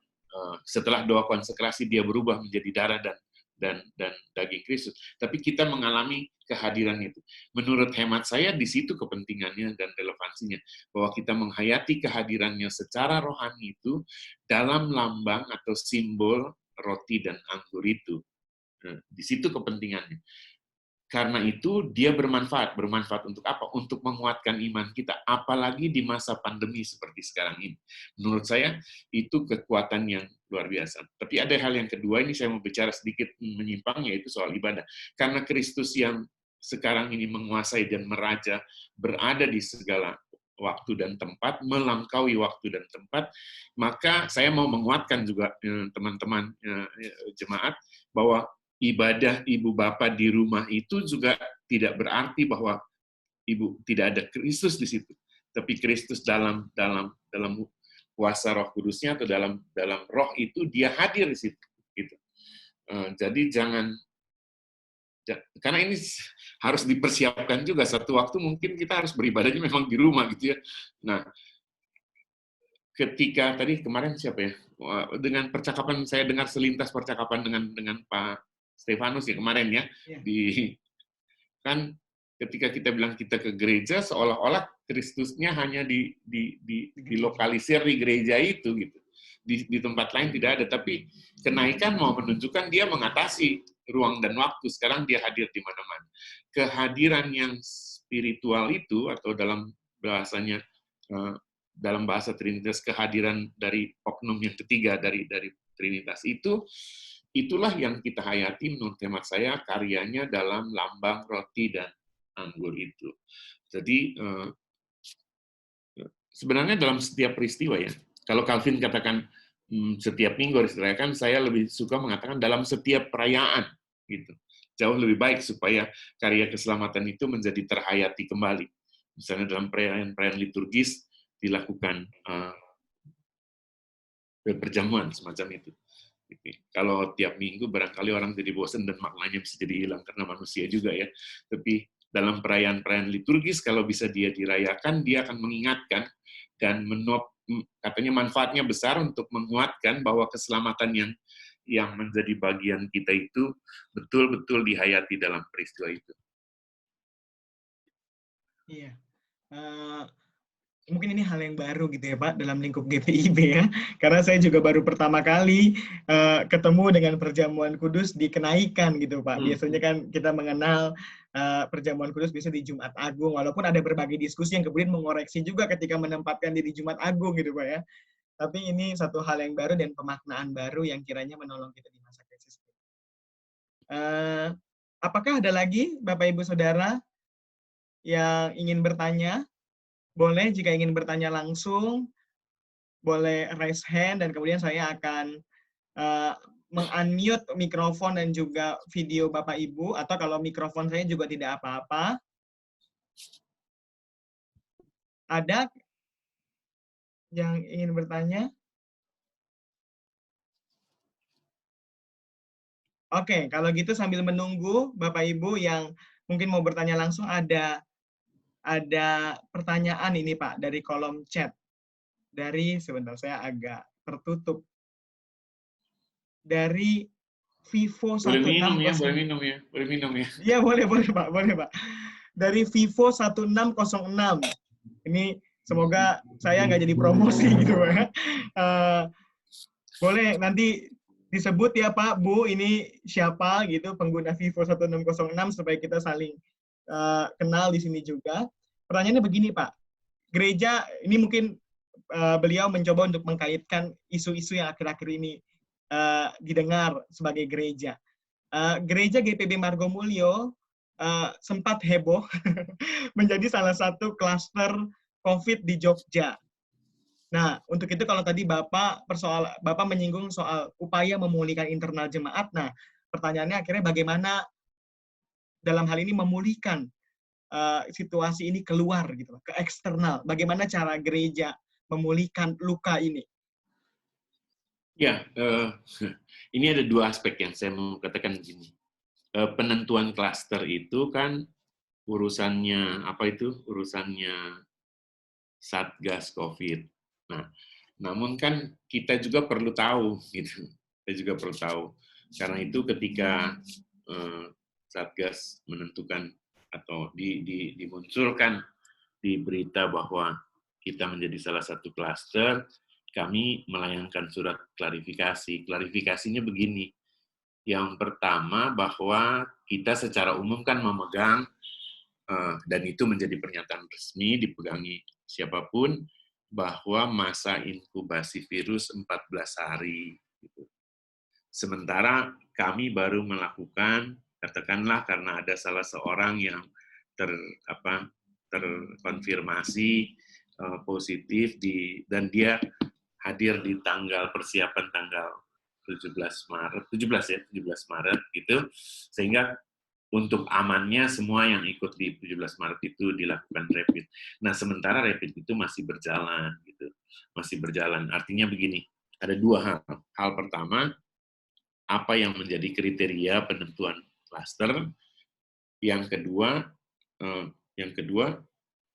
setelah doa konsekrasi dia berubah menjadi darah dan daging Kristus. Tapi kita mengalami kehadiran itu. Menurut hemat saya di situ kepentingannya dan relevansinya, bahwa kita menghayati kehadirannya secara rohani itu dalam lambang atau simbol roti dan anggur itu. Nah, di situ kepentingannya. Karena itu dia bermanfaat. Bermanfaat untuk apa? Untuk menguatkan iman kita, apalagi di masa pandemi seperti sekarang ini. Menurut saya itu kekuatan yang luar biasa. Tapi ada hal yang kedua, ini saya mau bicara sedikit menyimpang, yaitu soal ibadah. Karena Kristus yang sekarang ini menguasai dan meraja, berada di segala waktu dan tempat, melampaui waktu dan tempat, maka saya mau menguatkan juga teman-teman jemaat bahwa ibadah ibu bapak di rumah itu juga tidak berarti bahwa ibu tidak ada Kristus di situ, tapi Kristus dalam kuasa Roh Kudusnya atau dalam Roh itu dia hadir di situ. Gitu. Jadi karena ini harus dipersiapkan juga, satu waktu mungkin kita harus beribadahnya memang di rumah gitu ya. Nah, ketika tadi kemarin siapa ya, dengan percakapan saya dengar selintas percakapan dengan Pak Stefanus ya kemarin ya, kan ketika kita bilang kita ke gereja seolah-olah Kristusnya hanya dilokalisir di gereja itu gitu. Di tempat lain tidak ada, tapi kenaikan mau menunjukkan dia mengatasi ruang dan waktu. Sekarang dia hadir di mana-mana. Kehadiran yang spiritual itu, atau dalam bahasanya, dalam bahasa Trinitas, kehadiran dari oknum yang ketiga dari Trinitas itu, itulah yang kita hayati menurut hemat saya karyanya dalam lambang roti dan anggur itu. Jadi sebenarnya dalam setiap peristiwa ya, kalau Calvin katakan setiap minggu harus dirayakan, saya lebih suka mengatakan dalam setiap perayaan gitu. Jauh lebih baik supaya karya keselamatan itu menjadi terhayati kembali. Misalnya dalam perayaan liturgis dilakukan perjamuan semacam itu. Kalau tiap minggu barangkali orang jadi bosan dan maknanya bisa jadi hilang karena manusia juga ya. Tapi dalam perayaan-perayaan liturgis kalau bisa dia dirayakan, dia akan mengingatkan dan katanya manfaatnya besar untuk menguatkan bahwa keselamatan yang menjadi bagian kita itu betul-betul dihayati dalam peristiwa itu. Iya. Mungkin ini hal yang baru gitu ya Pak dalam lingkup GPIB ya, karena saya juga baru pertama kali ketemu dengan perjamuan kudus di kenaikan gitu Pak. Biasanya kan kita mengenal perjamuan kudus biasa di Jumat Agung, walaupun ada berbagai diskusi yang kemudian mengoreksi juga ketika menempatkan di Jumat Agung gitu Pak ya. Tapi ini satu hal yang baru dan pemaknaan baru yang kiranya menolong kita di masa krisis. Apakah ada lagi Bapak Ibu Saudara yang ingin bertanya? Boleh jika ingin bertanya langsung, boleh raise hand dan kemudian saya akan meng-unmute mikrofon dan juga video Bapak Ibu, atau kalau mikrofon saya juga tidak apa-apa. Ada yang ingin bertanya? Oke, kalau gitu sambil menunggu Bapak Ibu yang mungkin mau bertanya langsung, ada pertanyaan ini Pak dari kolom chat. Sebentar saya agak tertutup. Dari Vivo 1606. Boleh minum ya. Iya, boleh Pak, Dari Vivo 1606. Ini semoga saya nggak jadi promosi gitu Pak. Boleh nanti disebut ya Pak, Bu, ini siapa gitu pengguna Vivo 1606 supaya kita saling kenal di sini juga. Pertanyaannya begini Pak, gereja ini mungkin beliau mencoba untuk mengkaitkan isu-isu yang akhir-akhir ini didengar sebagai gereja. Gereja GPB Margomulyo sempat heboh menjadi salah satu klaster COVID di Jogja. Nah, untuk itu kalau tadi Bapak menyinggung soal upaya memulihkan internal jemaat, nah pertanyaannya akhirnya bagaimana dalam hal ini memulihkan situasi ini keluar gitu, ke eksternal. Bagaimana cara gereja memulihkan luka ini? Ya, ini ada dua aspek yang saya mau katakan begini. Penentuan klaster itu kan urusannya Satgas COVID. Nah, namun kan kita juga perlu tahu gitu. Kita juga perlu tahu. Karena itu ketika Satgas menentukan atau dimunculkan di berita bahwa kita menjadi salah satu klaster, kami melayangkan surat klarifikasi. Klarifikasinya begini. Yang pertama bahwa kita secara umum kan memegang, dan itu menjadi pernyataan resmi dipegangi siapapun, bahwa masa inkubasi virus 14 hari. Sementara kami baru melakukan Katakanlah karena ada salah seorang yang terkonfirmasi positif dan dia hadir di persiapan tanggal 17 Maret gitu, sehingga untuk amannya semua yang ikut di 17 Maret itu dilakukan rapid. Nah, sementara rapid itu masih berjalan gitu. Masih berjalan. Artinya begini, ada dua hal. Hal pertama, apa yang menjadi kriteria penentuan klaster. Yang kedua,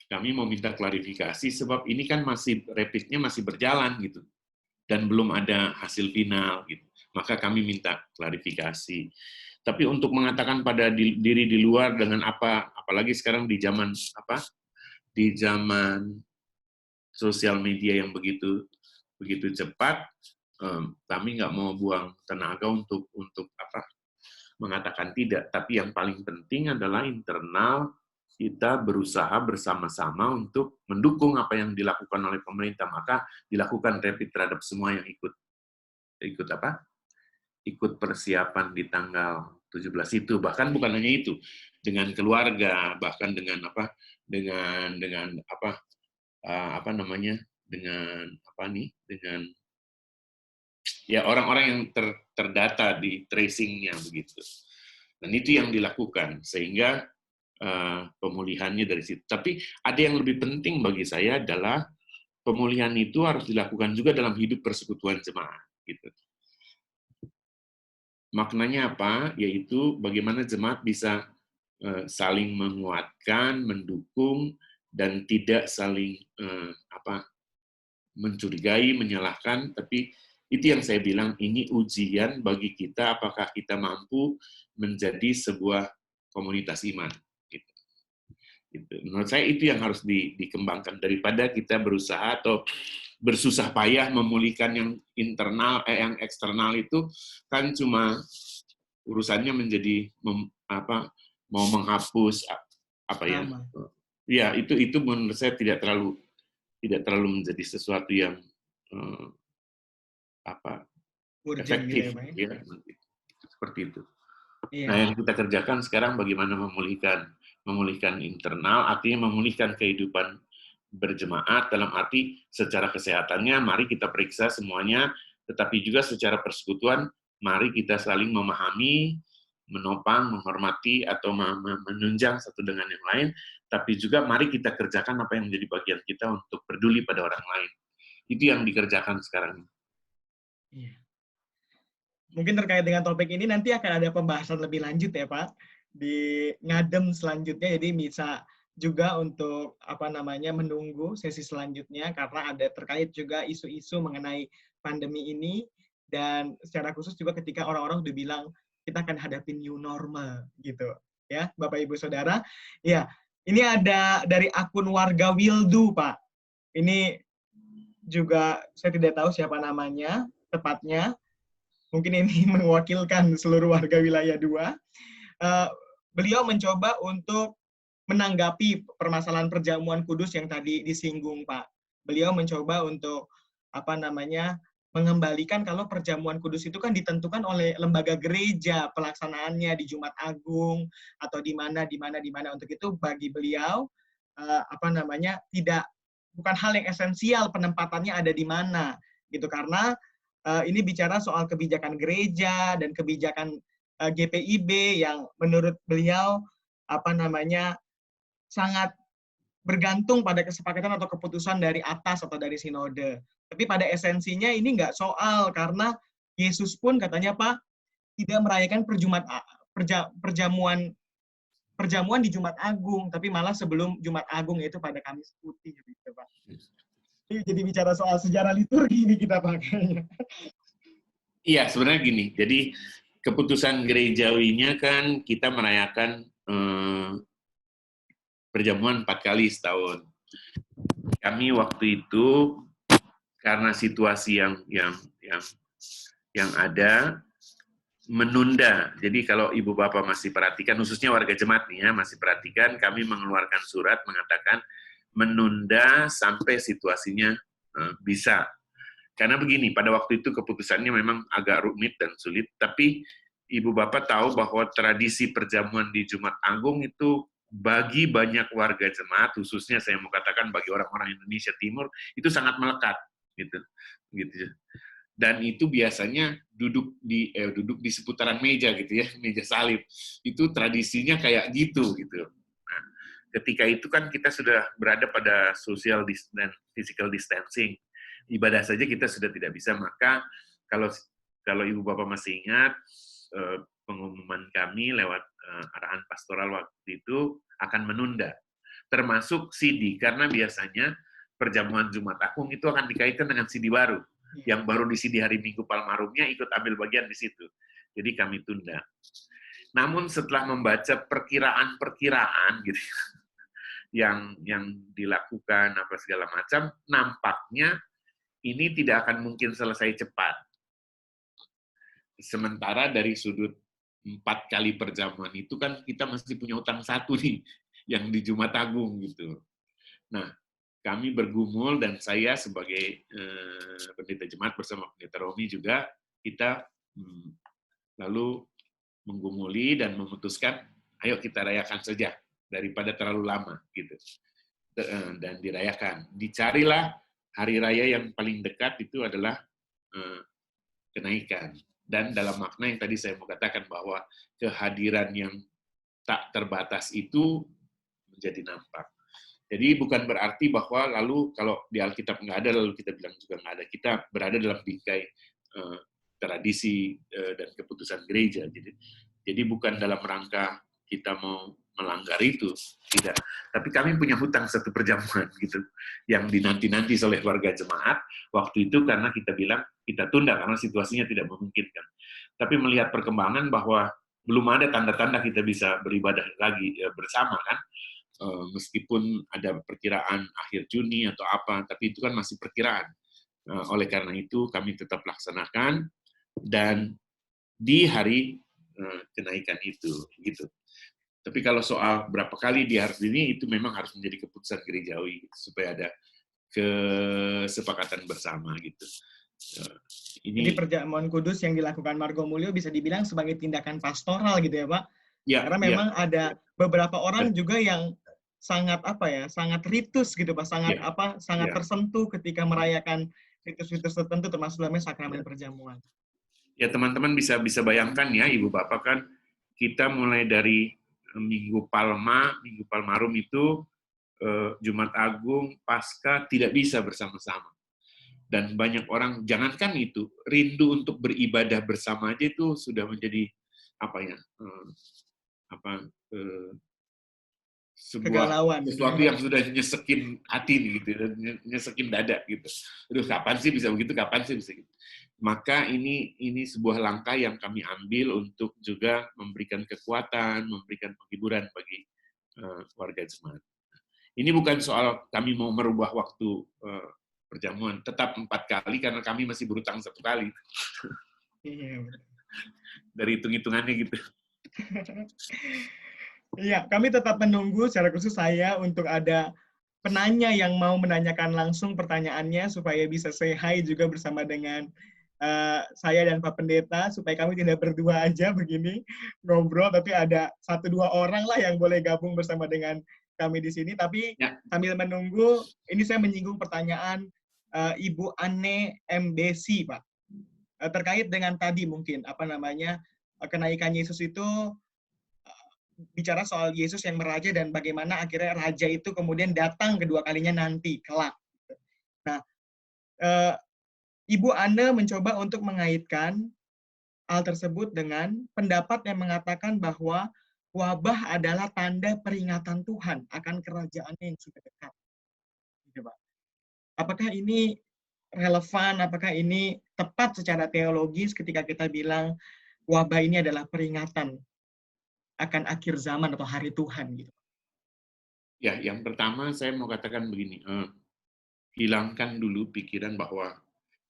kami mau minta klarifikasi sebab ini kan rapidnya masih berjalan gitu. Dan belum ada hasil final gitu. Maka kami minta klarifikasi. Tapi untuk mengatakan pada diri di luar dengan apalagi sekarang di zaman sosial media yang begitu cepat, kami nggak mau buang tenaga untuk mengatakan tidak. Tapi yang paling penting adalah internal kita berusaha bersama-sama untuk mendukung apa yang dilakukan oleh pemerintah. Maka dilakukan rapid terhadap semua yang ikut persiapan di tanggal 17 itu. Bahkan bukan hanya itu, dengan keluarga, bahkan dengan orang-orang yang terdata di tracing-nya begitu. Dan itu yang dilakukan sehingga pemulihannya dari situ. Tapi ada yang lebih penting bagi saya adalah pemulihan itu harus dilakukan juga dalam hidup persekutuan jemaat gitu. Maknanya apa? Yaitu bagaimana jemaat bisa saling menguatkan, mendukung, dan tidak saling mencurigai, menyalahkan, tapi itu yang saya bilang, ini ujian bagi kita, apakah kita mampu menjadi sebuah komunitas iman. Gitu. Menurut saya itu yang harus dikembangkan, daripada kita berusaha atau bersusah payah memulihkan yang internal, yang eksternal itu, kan cuma urusannya menjadi mau menghapus itu menurut saya tidak terlalu menjadi sesuatu yang efektif, gitu ya, seperti itu. Iya. Nah, yang kita kerjakan sekarang bagaimana memulihkan internal, artinya memulihkan kehidupan berjemaat dalam arti secara kesehatannya, mari kita periksa semuanya, tetapi juga secara persekutuan, mari kita saling memahami, menopang, menghormati, atau menunjang satu dengan yang lain, tapi juga mari kita kerjakan apa yang menjadi bagian kita untuk peduli pada orang lain. Itu yang dikerjakan sekarang. Iya. Mungkin terkait dengan topik ini nanti akan ada pembahasan lebih lanjut ya Pak, di ngadem selanjutnya, jadi bisa juga untuk menunggu sesi selanjutnya karena ada terkait juga isu-isu mengenai pandemi ini, dan secara khusus juga ketika orang-orang udah bilang kita akan hadapi new normal gitu ya Bapak Ibu Saudara. Ya, ini ada dari akun warga Wildu Pak. Ini juga saya tidak tahu siapa namanya tepatnya. Mungkin ini mewakilkan seluruh warga wilayah 2. Beliau mencoba untuk menanggapi permasalahan perjamuan kudus yang tadi disinggung, Pak. Beliau mencoba untuk mengembalikan kalau perjamuan kudus itu kan ditentukan oleh lembaga gereja pelaksanaannya di Jumat Agung atau di mana. Untuk itu bagi beliau bukan hal yang esensial penempatannya ada di mana gitu, karena ini bicara soal kebijakan gereja dan kebijakan GPIB yang menurut beliau sangat bergantung pada kesepakatan atau keputusan dari atas atau dari sinode. Tapi pada esensinya ini nggak soal, karena Yesus pun katanya Pak tidak merayakan perjamuan di Jumat Agung, tapi malah sebelum Jumat Agung, yaitu pada Kamis Putih gitu Pak. Jadi bicara soal sejarah liturgi ini kita pakainya. Iya, sebenarnya gini. Jadi keputusan gerejawinya kan kita merayakan perjamuan 4 kali setahun. Kami waktu itu karena situasi yang ada menunda. Jadi kalau Ibu Bapak masih perhatikan, khususnya warga jemaat nih ya, masih perhatikan, kami mengeluarkan surat mengatakan menunda sampai situasinya bisa. Karena begini, pada waktu itu keputusannya memang agak rumit dan sulit, tapi Ibu Bapak tahu bahwa tradisi perjamuan di Jumat Agung itu bagi banyak warga jemaat, khususnya saya mau katakan bagi orang-orang Indonesia Timur, itu sangat melekat, gitu, gitu. Dan itu biasanya duduk di seputaran meja, gitu ya, meja salib. Itu tradisinya kayak gitu, gitu. Nah, ketika itu kan kita sudah berada pada social dan physical distancing, ibadah saja kita sudah tidak bisa. Maka kalau kalau Ibu Bapak masih ingat, pengumuman kami lewat arahan pastoral waktu itu akan menunda, termasuk CD, karena biasanya perjamuan Jumat Agung itu akan dikaitkan dengan CD baru, yang baru di CD hari Minggu Palmarumnya ikut ambil bagian di situ. Jadi kami tunda. Namun setelah membaca perkiraan-perkiraan gitu yang dilakukan apa segala macam, nampaknya ini tidak akan mungkin selesai cepat. Sementara dari sudut 4 kali perjamuan itu kan kita mesti punya utang 1 nih, yang di Jumat Agung gitu. Nah, kami bergumul dan saya sebagai pendeta jemaat bersama pendeta Romi juga, kita lalu menggumuli dan memutuskan, ayo kita rayakan saja daripada terlalu lama gitu. Dan dirayakan. Dicarilah hari raya yang paling dekat itu adalah kenaikan. Dan dalam makna yang tadi saya mau katakan bahwa kehadiran yang tak terbatas itu menjadi nampak. Jadi bukan berarti bahwa lalu kalau di Alkitab nggak ada, lalu kita bilang juga nggak ada. Kita berada dalam bingkai tradisi dan keputusan gereja. Jadi bukan dalam rangka kita mau melanggar itu, tidak. Tapi kami punya hutang 1 perjamuan gitu, yang dinanti-nanti oleh warga jemaat waktu itu karena kita bilang kita tunda karena situasinya tidak memungkinkan. Tapi melihat perkembangan bahwa belum ada tanda-tanda kita bisa beribadah lagi bersama kan, meskipun ada perkiraan akhir Juni atau apa, tapi itu kan masih perkiraan. Oleh karena itu kami tetap laksanakan dan di hari kenaikan itu, gitu. Tapi kalau soal berapa kali dia harus ini, itu memang harus menjadi keputusan gerejawi supaya ada kesepakatan bersama gitu. Jadi perjamuan kudus yang dilakukan Margo Mulyo bisa dibilang sebagai tindakan pastoral gitu ya, Pak? Ya, karena memang ada beberapa orang juga yang sangat sangat ritus gitu, Pak, sangat tersentuh ketika merayakan ritus-ritus tertentu termasuk dalamnya sakramen perjamuan. Ya, teman-teman bisa bayangkan ya, Ibu Bapak kan kita mulai dari Minggu Palmarum itu Jumat Agung, Paskah tidak bisa bersama-sama. Dan banyak orang, jangankan itu, rindu untuk beribadah bersama aja itu sudah menjadi sesuatu yang sudah nyesekin hati gitu, nyesekin dada gitu. Aduh, kapan sih bisa begitu? Kapan sih bisa gitu? Maka ini sebuah langkah yang kami ambil untuk juga memberikan kekuatan, memberikan penghiburan bagi warga jemaat. Ini bukan soal kami mau merubah waktu perjamuan, tetap 4 kali karena kami masih berutang 1 kali. Iya. Dari hitung-hitungannya gitu. Iya, kami tetap menunggu secara khusus saya untuk ada penanya yang mau menanyakan langsung pertanyaannya supaya bisa say hi juga bersama dengan saya dan Pak Pendeta, supaya kami tidak berdua aja begini ngobrol, tapi ada 1-2 orang lah yang boleh gabung bersama dengan kami di sini. Tapi sambil menunggu, ini saya menyinggung pertanyaan Ibu Anne MBC, Pak. Terkait dengan tadi mungkin, kenaikan Yesus itu bicara soal Yesus yang meraja dan bagaimana akhirnya raja itu kemudian datang kedua kalinya nanti, kelak. Nah, Ibu Anne mencoba untuk mengaitkan hal tersebut dengan pendapat yang mengatakan bahwa wabah adalah tanda peringatan Tuhan akan kerajaannya yang sudah dekat. Apakah ini relevan, apakah ini tepat secara teologis ketika kita bilang wabah ini adalah peringatan akan akhir zaman atau hari Tuhan gitu? Ya, yang pertama saya mau katakan begini, hilangkan dulu pikiran bahwa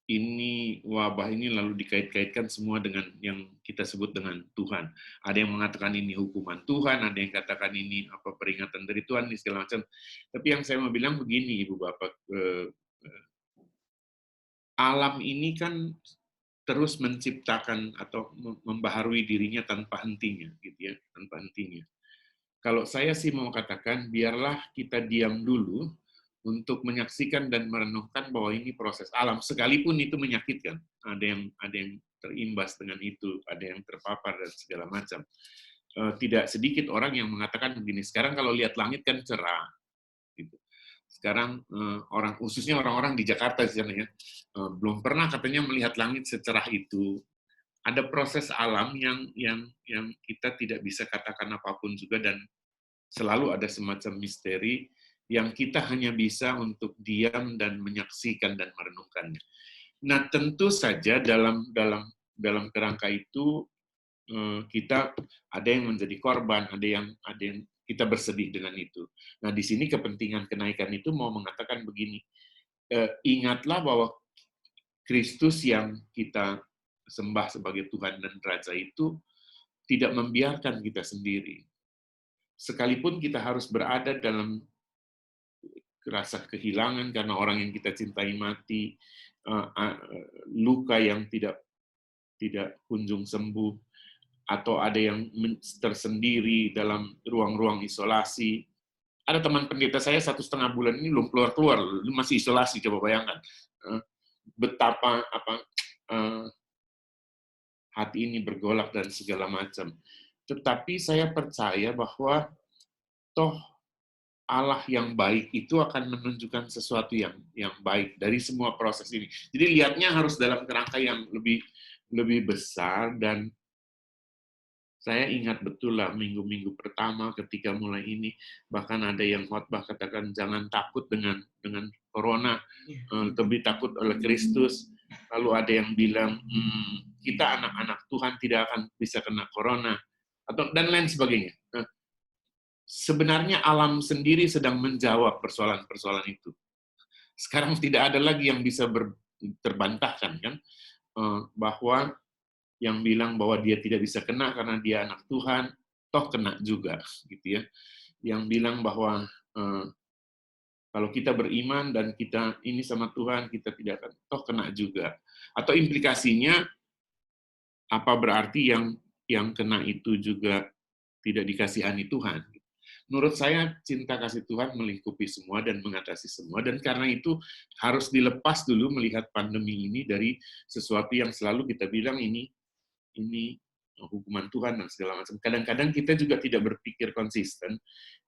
ini wabah ini lalu dikait-kaitkan semua dengan yang kita sebut dengan Tuhan. Ada yang mengatakan ini hukuman Tuhan, ada yang katakan ini peringatan dari Tuhan, segala macam. Tapi yang saya mau bilang begini, Ibu Bapak, alam ini kan terus menciptakan atau membaharui dirinya tanpa hentinya, gitu ya, tanpa hentinya. Kalau saya sih mau katakan, biarlah kita diam dulu untuk menyaksikan dan merenungkan bahwa ini proses alam, sekalipun itu menyakitkan. Ada yang terimbas dengan itu, ada yang terpapar dan segala macam. Tidak sedikit orang yang mengatakan begini, sekarang kalau lihat langit kan cerah, gitu. Sekarang orang, khususnya orang-orang di Jakarta di sana ya, belum pernah katanya melihat langit secerah itu. Ada proses alam yang kita tidak bisa katakan apapun juga, dan selalu ada semacam misteri yang kita hanya bisa untuk diam dan menyaksikan dan merenungkannya. Nah, tentu saja dalam kerangka itu kita ada yang menjadi korban, ada yang kita bersedih dengan itu. Nah, di sini kepentingan kenaikan itu mau mengatakan begini, ingatlah bahwa Kristus yang kita sembah sebagai Tuhan dan Raja itu tidak membiarkan kita sendiri. Sekalipun kita harus berada dalam rasa kehilangan karena orang yang kita cintai mati, luka yang tidak kunjung sembuh, atau ada yang tersendiri dalam ruang-ruang isolasi. Ada teman pendeta saya 1,5 bulan ini belum keluar-keluar, masih isolasi, coba bayangkan. Betapa hati ini bergolak dan segala macam. Tetapi saya percaya bahwa toh Allah yang baik itu akan menunjukkan sesuatu yang baik dari semua proses ini. Jadi lihatnya harus dalam kerangka yang lebih besar, dan saya ingat betul lah minggu-minggu pertama ketika mulai ini, bahkan ada yang khotbah katakan jangan takut dengan corona, lebih takut oleh Kristus. Lalu ada yang bilang kita anak-anak Tuhan tidak akan bisa kena corona, atau dan lain sebagainya. Nah, sebenarnya alam sendiri sedang menjawab persoalan-persoalan itu. Sekarang tidak ada lagi yang bisa terbantahkan, kan, bahwa yang bilang bahwa dia tidak bisa kena karena dia anak Tuhan, toh kena juga, gitu ya. Yang bilang bahwa kalau kita beriman dan kita ini sama Tuhan, kita tidak akan, toh kena juga. Atau implikasinya apa berarti yang kena itu juga tidak dikasihani Tuhan? Menurut saya cinta kasih Tuhan melingkupi semua dan mengatasi semua, dan karena itu harus dilepas dulu melihat pandemi ini dari sesuatu yang selalu kita bilang ini hukuman Tuhan dan segala macam. Kadang-kadang kita juga tidak berpikir konsisten.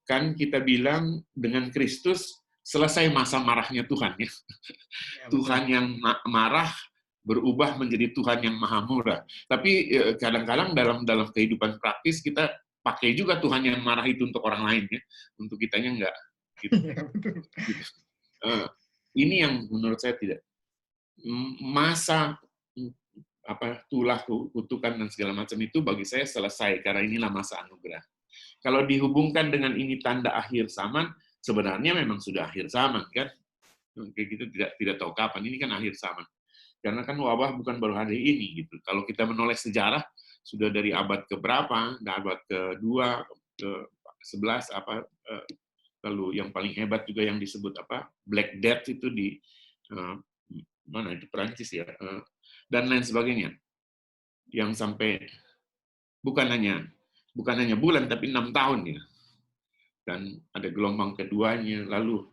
Kan kita bilang dengan Kristus selesai masa marahnya Tuhan ya. Tuhan yang marah berubah menjadi Tuhan yang maha murah. Tapi kadang-kadang dalam kehidupan praktis kita pakai juga Tuhan yang marah itu untuk orang lain ya. Untuk kitanya enggak. Gitu. Gitu. Ini yang menurut saya tidak. Masa tulah kutukan dan segala macam itu bagi saya selesai karena inilah masa anugerah. Kalau dihubungkan dengan ini tanda akhir zaman, sebenarnya memang sudah akhir zaman kan. Kayak gitu tidak tahu kapan, ini kan akhir zaman. Karena kan wabah bukan baru hari ini gitu. Kalau kita menoleh sejarah sudah dari abad keberapa, abad kedua, ke-11 lalu yang paling hebat juga yang disebut Black Death itu di mana itu Perancis ya, dan lain sebagainya. Yang sampai bukan hanya bulan tapi 6 tahun ya. Dan ada gelombang keduanya, lalu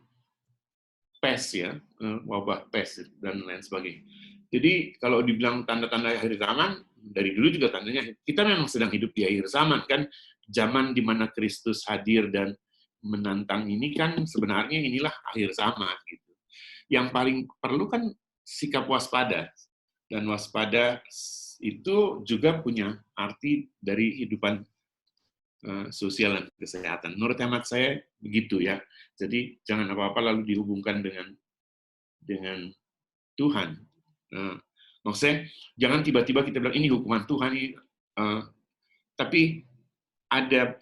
pes ya, wabah pes dan lain sebagainya. Jadi kalau dibilang tanda-tanda akhir zaman, dari dulu juga tandanya kita memang sedang hidup di akhir zaman kan, zaman di mana Kristus hadir dan menantang ini kan sebenarnya inilah akhir zaman gitu. Yang paling perlu kan sikap waspada, dan waspada itu juga punya arti dari kehidupan sosial dan kesehatan. Menurut hemat saya begitu ya. Jadi jangan apa-apa lalu dihubungkan dengan Tuhan. Maksudnya jangan tiba-tiba kita bilang ini hukuman Tuhan ini. Tapi ada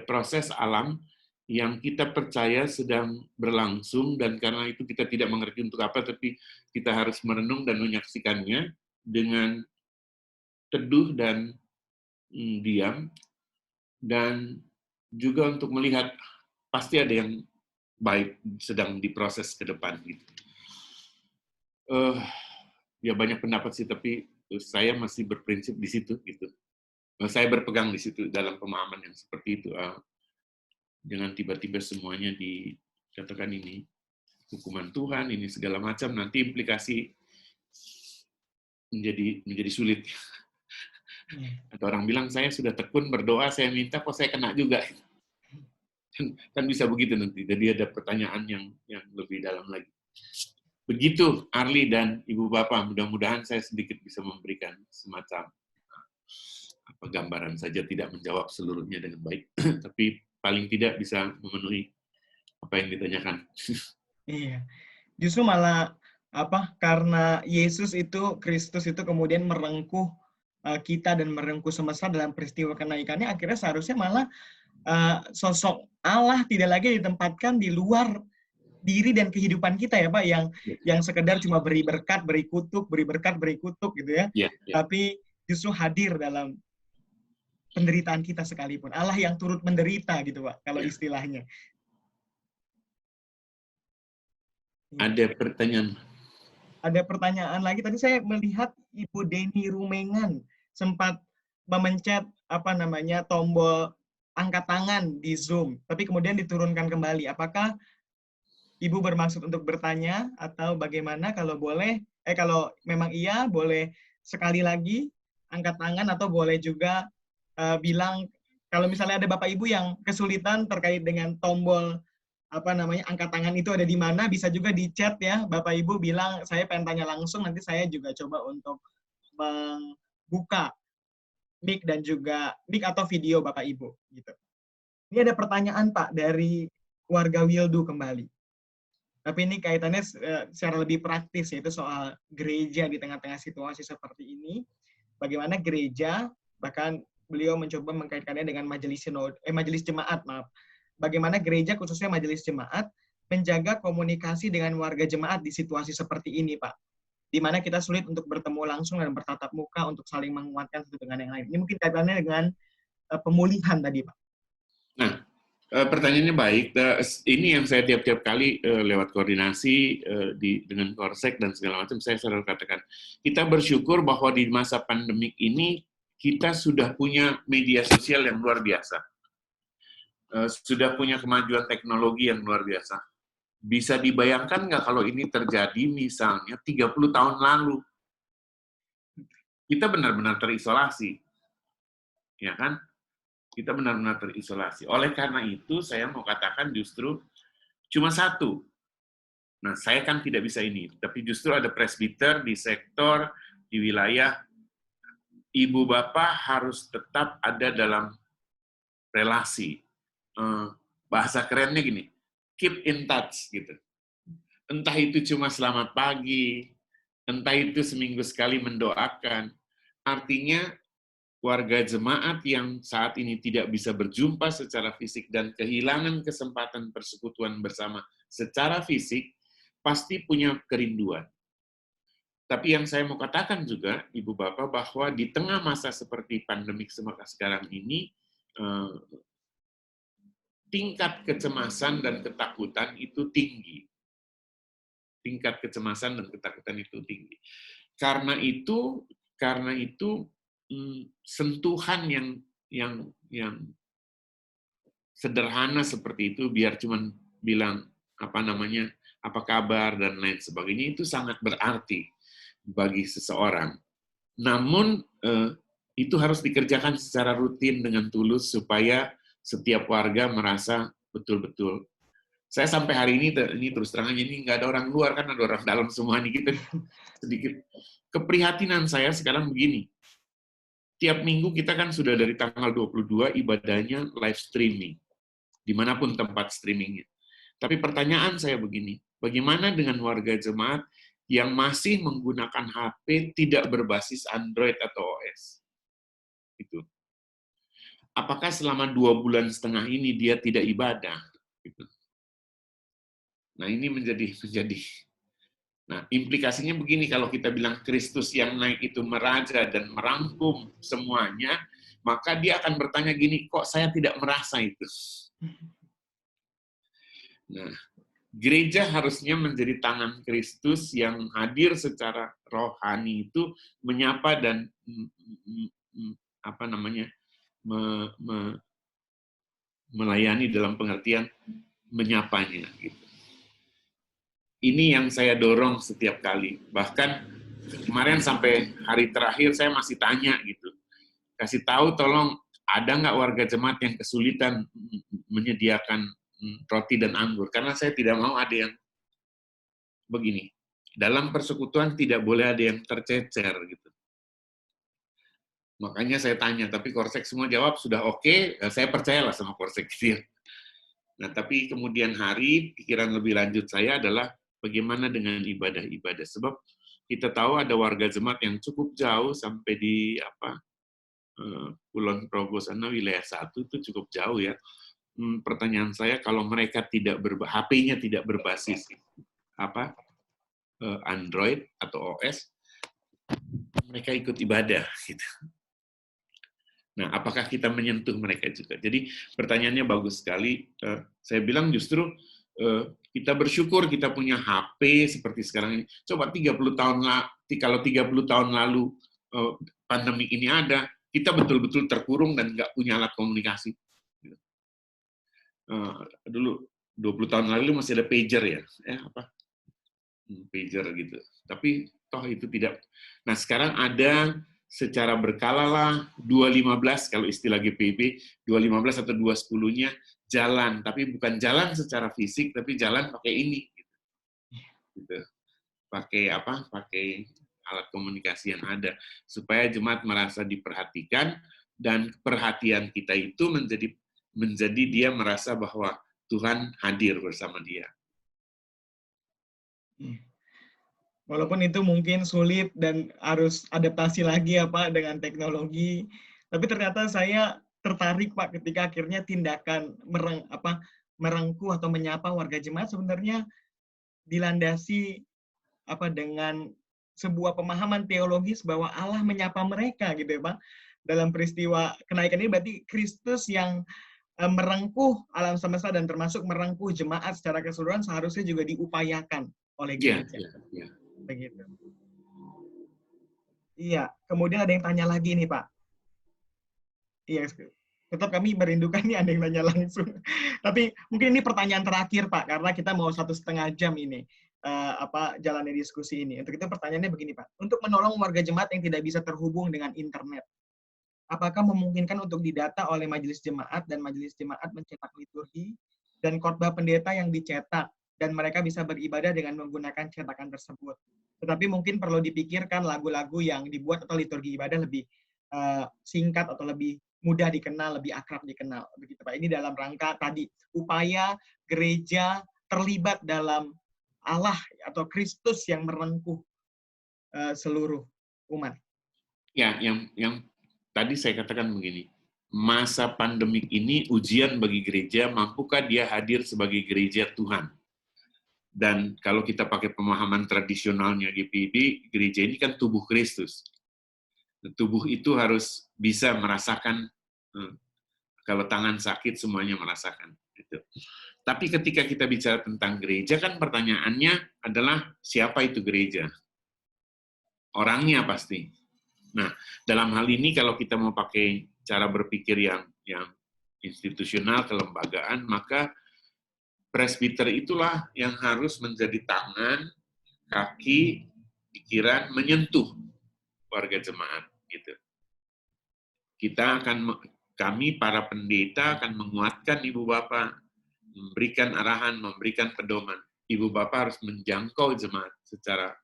proses alam yang kita percaya sedang berlangsung, dan karena itu kita tidak mengerti untuk apa, tapi kita harus merenung dan menyaksikannya dengan teduh dan diam, dan juga untuk melihat pasti ada yang baik sedang diproses ke depan gitu. ya banyak pendapat sih, tapi saya masih berprinsip di situ gitu. Saya berpegang di situ dalam pemahaman yang seperti itu. Jangan tiba-tiba semuanya dikatakan ini hukuman Tuhan, ini segala macam, nanti implikasi menjadi sulit. Atau orang bilang, saya sudah tekun berdoa, saya minta, kok saya kena juga. Kan bisa begitu nanti. Jadi ada pertanyaan yang lebih dalam lagi. Begitu, Arli dan Ibu Bapak, mudah-mudahan saya sedikit bisa memberikan semacam gambaran saja, tidak menjawab seluruhnya dengan baik, tapi paling tidak bisa memenuhi apa yang ditanyakan. Iya, justru malah karena Yesus itu, Kristus itu kemudian merengkuh kita dan merengkuh semesta dalam peristiwa kenaikannya, akhirnya seharusnya malah sosok Allah tidak lagi ditempatkan di luar diri dan kehidupan kita ya Pak, yang sekedar cuma beri berkat, beri kutuk, beri berkat, beri kutuk gitu ya. Tapi justru hadir dalam penderitaan kita sekalipun. Allah yang turut menderita gitu Pak, kalau istilahnya. Ada pertanyaan? Ada pertanyaan lagi. Tadi saya melihat Ibu Deni Rumengan sempat memencet tombol angkat tangan di Zoom, tapi kemudian diturunkan kembali. Apakah Ibu bermaksud untuk bertanya atau bagaimana? Kalau boleh, kalau memang iya, boleh sekali lagi angkat tangan, atau boleh juga bilang kalau misalnya ada Bapak Ibu yang kesulitan terkait dengan tombol angkat tangan itu ada di mana, bisa juga di chat ya, Bapak Ibu bilang saya pengen tanya langsung, nanti saya juga coba untuk membuka mic dan juga mic atau video Bapak Ibu gitu. Ini ada pertanyaan Pak dari warga Wildu kembali. Tapi ini kaitannya secara lebih praktis, yaitu soal gereja di tengah-tengah situasi seperti ini. Bagaimana gereja, bahkan beliau mencoba mengkaitkannya dengan majelis jemaat, maaf. Bagaimana gereja, khususnya majelis jemaat, menjaga komunikasi dengan warga jemaat di situasi seperti ini, Pak. Di mana kita sulit untuk bertemu langsung dan bertatap muka untuk saling menguatkan satu dengan yang lain. Ini mungkin kaitannya dengan pemulihan tadi, Pak. Nah, pertanyaannya baik. Ini yang saya tiap-tiap kali lewat koordinasi dengan Korsek dan segala macam, saya selalu katakan, kita bersyukur bahwa di masa pandemik ini kita sudah punya media sosial yang luar biasa. Sudah punya kemajuan teknologi yang luar biasa. Bisa dibayangkan nggak kalau ini terjadi misalnya 30 tahun lalu? Kita benar-benar terisolasi. Ya kan? Kita benar-benar terisolasi. Oleh karena itu, saya mau katakan justru cuma satu. Nah, saya kan tidak bisa ini, tapi justru ada presbiter di sektor, di wilayah, ibu bapak harus tetap ada dalam relasi. Bahasa kerennya gini, keep in touch gitu. Entah itu cuma selamat pagi, entah itu seminggu sekali mendoakan. Artinya, warga jemaat yang saat ini tidak bisa berjumpa secara fisik dan kehilangan kesempatan persekutuan bersama secara fisik, pasti punya kerinduan. Tapi yang saya mau katakan juga, Ibu Bapak, bahwa di tengah masa seperti pandemik sekarang ini, tingkat kecemasan dan ketakutan itu tinggi. Tingkat kecemasan dan ketakutan itu tinggi. Karena itu sentuhan yang sederhana seperti itu, biar cuman bilang apa kabar dan lain sebagainya, itu sangat berarti bagi seseorang. Namun itu harus dikerjakan secara rutin dengan tulus supaya setiap warga merasa betul-betul. Saya sampai hari ini terus terang aja, ini nggak ada orang luar, kan ada orang dalam semua nih, kita sedikit keprihatinan saya sekarang begini. Tiap minggu kita kan sudah dari tanggal 22 ibadahnya live streaming, dimanapun tempat streamingnya. Tapi pertanyaan saya begini, bagaimana dengan warga jemaat yang masih menggunakan HP tidak berbasis Android atau OS? Itu. Apakah selama 2,5 bulan ini dia tidak ibadah? Gitu. Nah, ini menjadi. Nah, implikasinya begini, kalau kita bilang Kristus yang naik itu meraja dan merangkum semuanya, maka dia akan bertanya gini, kok saya tidak merasa itu? Nah, gereja harusnya menjadi tangan Kristus yang hadir secara rohani itu menyapa dan apa namanya melayani dalam pengertian menyapanya. Gitu. Ini yang saya dorong setiap kali. Bahkan kemarin sampai hari terakhir saya masih tanya gitu, kasih tahu tolong ada nggak warga jemaat yang kesulitan menyediakan roti dan anggur, karena saya tidak mau ada yang begini. Dalam persekutuan tidak boleh ada yang tercecer gitu. Makanya saya tanya, tapi Korsek semua jawab sudah oke, saya percayalah sama Korsek gitu. Nah, tapi kemudian hari pikiran lebih lanjut saya adalah bagaimana dengan ibadah-ibadah, sebab kita tahu ada warga jemaat yang cukup jauh sampai di Kulon Progo sana, wilayah 1 itu cukup jauh ya. Pertanyaan saya, kalau mereka tidak HP-nya tidak berbasis Android atau OS, mereka ikut ibadah gitu. Nah, apakah kita menyentuh mereka juga? Jadi pertanyaannya bagus sekali. Saya bilang justru kita bersyukur kita punya HP seperti sekarang ini. Coba 30 tahun kalau 30 tahun lalu pandemi ini ada, kita betul-betul terkurung dan nggak punya alat komunikasi. Dulu 20 tahun lalu masih ada pager ya, pager gitu. Tapi toh itu tidak. Nah, sekarang ada secara berkala lah 215 kalau istilah GPIB, 215 atau 210-nya jalan, tapi bukan jalan secara fisik, tapi jalan pakai ini gitu. Pakai alat komunikasi yang ada supaya jemaat merasa diperhatikan, dan perhatian kita itu menjadi dia merasa bahwa Tuhan hadir bersama dia. Walaupun itu mungkin sulit dan harus adaptasi lagi ya Pak dengan teknologi, tapi ternyata saya tertarik Pak ketika akhirnya tindakan merengkuh atau menyapa warga jemaat sebenarnya dilandasi dengan sebuah pemahaman teologis bahwa Allah menyapa mereka gitu ya Pak. Dalam peristiwa kenaikan ini berarti Kristus yang merengkuh alam semesta dan termasuk merengkuh jemaat secara keseluruhan seharusnya juga diupayakan oleh gereja. Yeah. Begitu. Iya, kemudian ada yang tanya lagi nih Pak. Iya, tetap kami merindukan nih ada yang tanya langsung. Tapi mungkin ini pertanyaan terakhir Pak, karena kita mau 1,5 jam ini jalannya diskusi ini. Untuk itu pertanyaannya begini Pak, untuk menolong warga jemaat yang tidak bisa terhubung dengan internet, apakah memungkinkan untuk didata oleh majelis jemaat dan majelis jemaat mencetak liturgi dan khotbah pendeta yang dicetak dan mereka bisa beribadah dengan menggunakan cetakan tersebut. Tetapi mungkin perlu dipikirkan lagu-lagu yang dibuat atau liturgi ibadah lebih singkat atau lebih mudah dikenal, lebih akrab dikenal. Begitu Pak. Ini dalam rangka tadi upaya gereja terlibat dalam Allah atau Kristus yang merengkuh seluruh umat. Ya, yang tadi saya katakan begini, masa pandemik ini ujian bagi gereja, mampukah dia hadir sebagai gereja Tuhan? Dan kalau kita pakai pemahaman tradisionalnya GPIB, gereja ini kan tubuh Kristus. Tubuh itu harus bisa merasakan, kalau tangan sakit semuanya merasakan. Gitu. Tapi ketika kita bicara tentang gereja, kan pertanyaannya adalah siapa itu gereja? Orangnya pasti. Nah, dalam hal ini kalau kita mau pakai cara berpikir yang institusional, kelembagaan, maka presbiter itulah yang harus menjadi tangan, kaki, pikiran, menyentuh warga jemaat. Gitu. Kami para pendeta akan menguatkan ibu bapak, memberikan arahan, memberikan pedoman. Ibu bapak harus menjangkau jemaat secara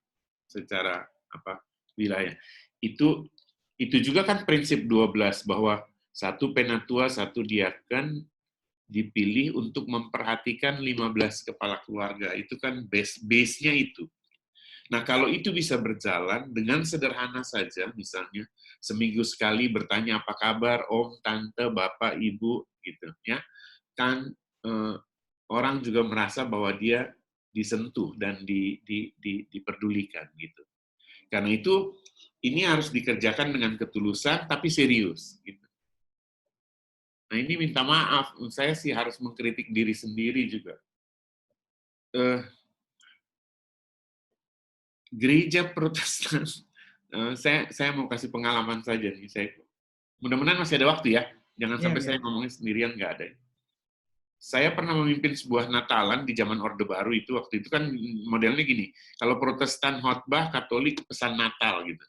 wilayah. Itu juga kan prinsip 12 bahwa satu penatua, satu diaken dipilih untuk memperhatikan 15 kepala keluarga. Itu kan base-nya itu. Nah, kalau itu bisa berjalan dengan sederhana saja, misalnya seminggu sekali bertanya apa kabar om, tante, bapak, ibu, gitu ya. Kan orang juga merasa bahwa dia disentuh dan diperdulikan gitu. Karena itu ini harus dikerjakan dengan ketulusan tapi serius gitu. Nah, ini minta maaf, saya sih harus mengkritik diri sendiri juga. eh, gereja Protestan, saya mau kasih pengalaman saja nih. Mudah-mudahan masih ada waktu ya. Jangan Iya, sampai iya. saya ngomongin sendirian, nggak ada. Saya pernah memimpin sebuah Natalan di zaman Orde Baru itu. Waktu itu kan modelnya gini, kalau Protestan khotbah, Katolik pesan Natal gitu.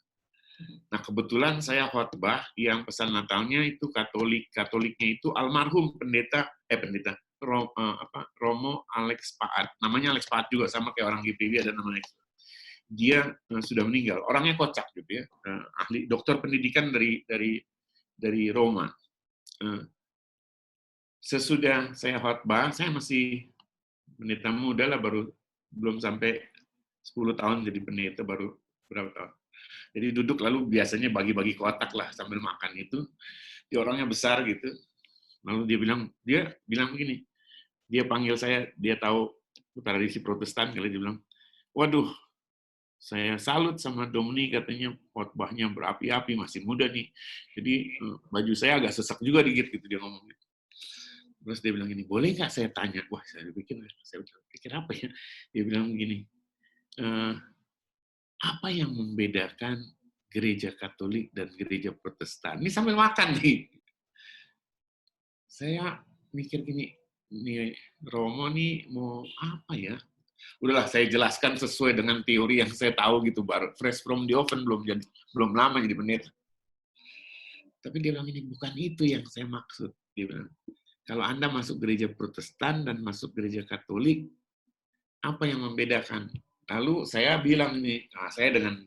Nah, kebetulan saya khotbah yang pesan Natalnya itu Katolik. Katoliknya itu almarhum Romo Alex Paat. Namanya Alex Paat juga, sama kayak orang GPW ada namanya. Dia sudah meninggal. Orangnya kocak gitu ya. Ahli dokter pendidikan dari Roma. Sesudah saya khotbah, saya masih pendeta muda lah, belum sampai 10 tahun jadi pendeta, baru berapa tahun. Jadi duduk lalu biasanya bagi-bagi kotak lah sambil makan itu. Dia orangnya besar gitu. Lalu dia bilang begini, dia panggil saya, dia tahu tradisi Protestan, kali dia bilang, waduh, saya salut sama Domini, katanya khotbahnya berapi-api, masih muda nih. Jadi baju saya agak sesak juga dikit gitu, dia ngomong gitu. Terus dia bilang gini, boleh nggak saya tanya? Wah, saya pikir apa ya? Dia bilang begini, apa yang membedakan gereja Katolik dan gereja Protestan? Ini sambil makan nih. Saya mikir gini, nih Romo nih mau apa ya? Udahlah, saya jelaskan sesuai dengan teori yang saya tahu gitu, baru fresh from the oven, belum lama jadi pendeta. Tapi dia bilang ini bukan itu yang saya maksud. Dia bilang, kalau Anda masuk gereja Protestan dan masuk gereja Katolik, apa yang membedakan? Lalu saya bilang ini, saya dengan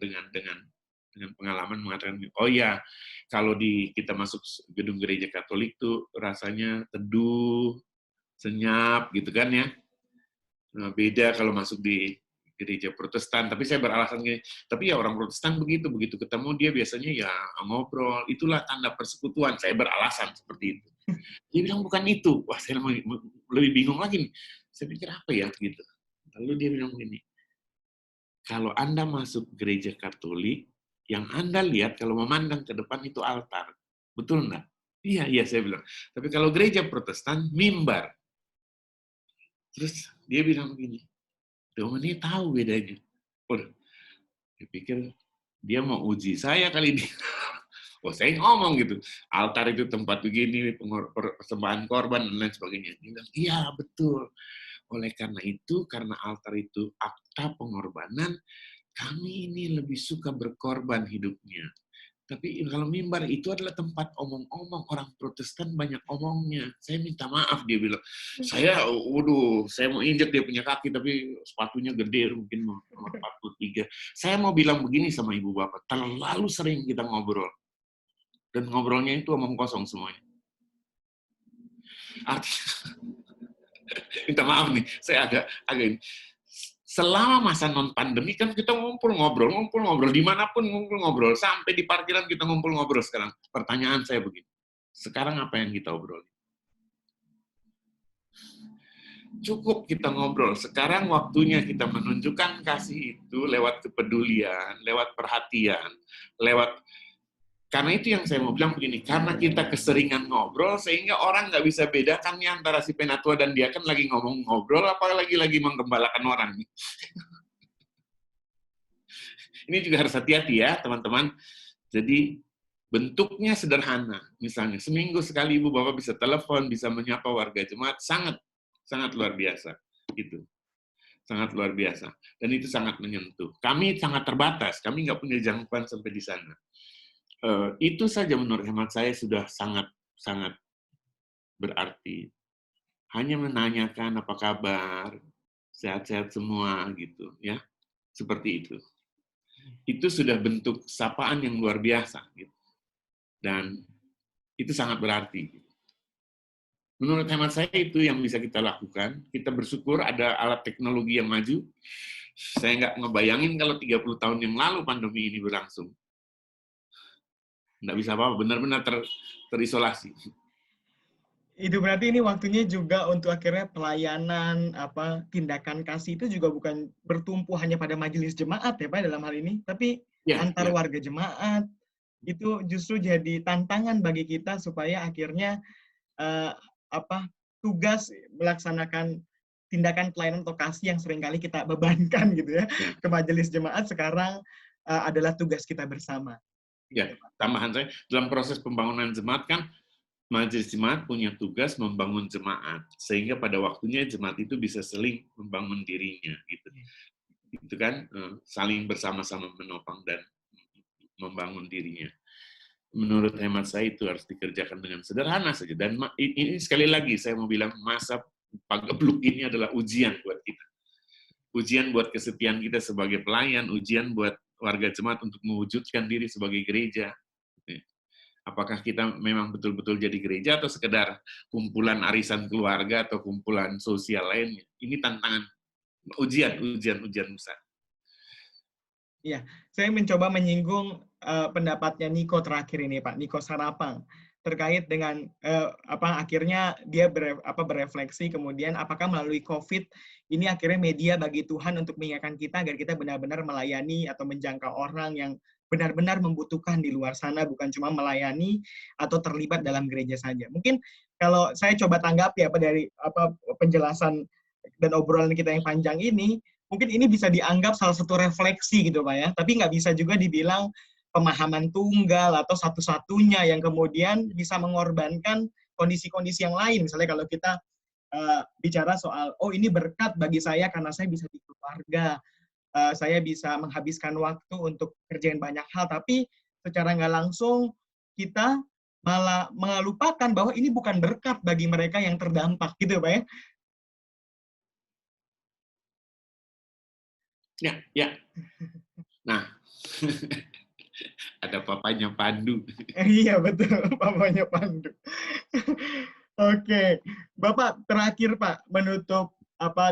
pengalaman mengatakan, oh ya, kalau kita masuk gedung gereja Katolik tuh rasanya teduh, senyap gitu kan ya. Beda kalau masuk di gereja Protestan. Tapi saya beralasan gini, tapi ya orang Protestan begitu ketemu dia biasanya ya ngobrol, itulah tanda persekutuan. Saya beralasan seperti itu. Dia bilang bukan itu. Wah, saya lebih bingung lagi nih. Saya pikir apa ya gitu. Lalu dia bilang begini, kalau Anda masuk gereja Katolik, yang Anda lihat kalau memandang ke depan itu altar. Betul enggak? Iya, saya bilang. Tapi kalau gereja Protestan, mimbar. Terus dia bilang begini, Domini tahu bedanya. Udah, dia pikir dia mau uji saya kali ini. Oh, saya ngomong gitu. Altar itu tempat begini, persembahan korban, dan lain sebagainya. Dia bilang, iya, betul. Oleh karena itu, karena altar itu akta pengorbanan, kami ini lebih suka berkorban hidupnya. Tapi kalau mimbar itu adalah tempat omong-omong, orang Protestan banyak omongnya. Saya minta maaf, dia bilang. Saya mau injek dia punya kaki, tapi sepatunya gede, mungkin nomor 43. Saya mau bilang begini sama ibu bapak, terlalu sering kita ngobrol. Dan ngobrolnya itu omong kosong semuanya. Artinya, minta maaf nih, saya agak ini. Selama masa non-pandemi kan kita ngumpul ngobrol, dimanapun ngumpul ngobrol, sampai di parkiran kita ngumpul ngobrol sekarang. Pertanyaan saya begini, sekarang apa yang kita obrol? Cukup kita ngobrol, sekarang waktunya kita menunjukkan kasih itu lewat kepedulian, lewat perhatian, karena itu yang saya mau bilang begini, karena kita keseringan ngobrol, sehingga orang nggak bisa bedakan nih antara si penatua dan dia kan lagi ngomong ngobrol, apalagi lagi menggembalakan orang. Ini juga harus hati-hati ya, teman-teman. Jadi, bentuknya sederhana. Misalnya, seminggu sekali ibu bapak bisa telepon, bisa menyapa warga jemaat, sangat luar biasa. Gitu. Sangat luar biasa. Dan itu sangat menyentuh. Kami sangat terbatas, kami nggak punya jangkauan sampai di sana. Itu saja menurut hemat saya sudah sangat berarti. Hanya menanyakan apa kabar, sehat-sehat semua gitu ya, seperti itu. Itu sudah bentuk sapaan yang luar biasa gitu. Dan itu sangat berarti. Menurut hemat saya itu yang bisa kita lakukan. Kita bersyukur ada alat teknologi yang maju. Saya nggak ngebayangin kalau 30 tahun yang lalu pandemi ini berlangsung. Nggak bisa apa-apa, benar-benar terisolasi. Itu berarti ini waktunya juga untuk akhirnya pelayanan, tindakan kasih itu juga bukan bertumpu hanya pada majelis jemaat ya Pak dalam hal ini, tapi antar warga jemaat, itu justru jadi tantangan bagi kita supaya akhirnya tugas melaksanakan tindakan pelayanan atau kasih yang seringkali kita bebankan gitu ya Ya. ke majelis jemaat, sekarang adalah tugas kita bersama. Ya, Gitu, Pak. tambahan saya, dalam proses pembangunan jemaat kan, majelis jemaat punya tugas membangun jemaat, sehingga pada waktunya jemaat itu bisa saling membangun dirinya, gitu. Itu kan, saling bersama-sama menopang dan membangun dirinya. Menurut hemat saya itu harus dikerjakan dengan sederhana saja. Dan ini sekali lagi saya mau bilang, masa Pagebluk ini adalah ujian buat kita. Ujian buat kesetiaan kita sebagai pelayan, ujian buat warga jemaat untuk mewujudkan diri sebagai gereja. Apakah kita memang betul-betul jadi gereja atau sekedar kumpulan arisan keluarga atau kumpulan sosial lainnya. Ini tantangan, ujian besar. Iya, saya mencoba menyinggung pendapatnya Niko terakhir ini, Pak, Niko Sarapang, terkait dengan akhirnya dia berefleksi kemudian apakah melalui COVID ini akhirnya media bagi Tuhan untuk mengingatkan kita agar kita benar-benar melayani atau menjangkau orang yang benar-benar membutuhkan di luar sana, bukan cuma melayani atau terlibat dalam gereja saja. Mungkin kalau saya coba tanggapi dari penjelasan dan obrolan kita yang panjang ini, mungkin ini bisa dianggap salah satu refleksi gitu Pak ya, tapi nggak bisa juga dibilang pemahaman tunggal atau satu-satunya yang kemudian bisa mengorbankan kondisi-kondisi yang lain. Misalnya kalau kita bicara soal, oh ini berkat bagi saya karena saya bisa di keluarga, saya bisa menghabiskan waktu untuk kerjain banyak hal, tapi secara nggak langsung kita malah melupakan bahwa ini bukan berkat bagi mereka yang terdampak gitu Pak ya. Ya. Nah, ada papanya Pandu. Iya betul, papanya Pandu. Oke, Bapak terakhir Pak menutup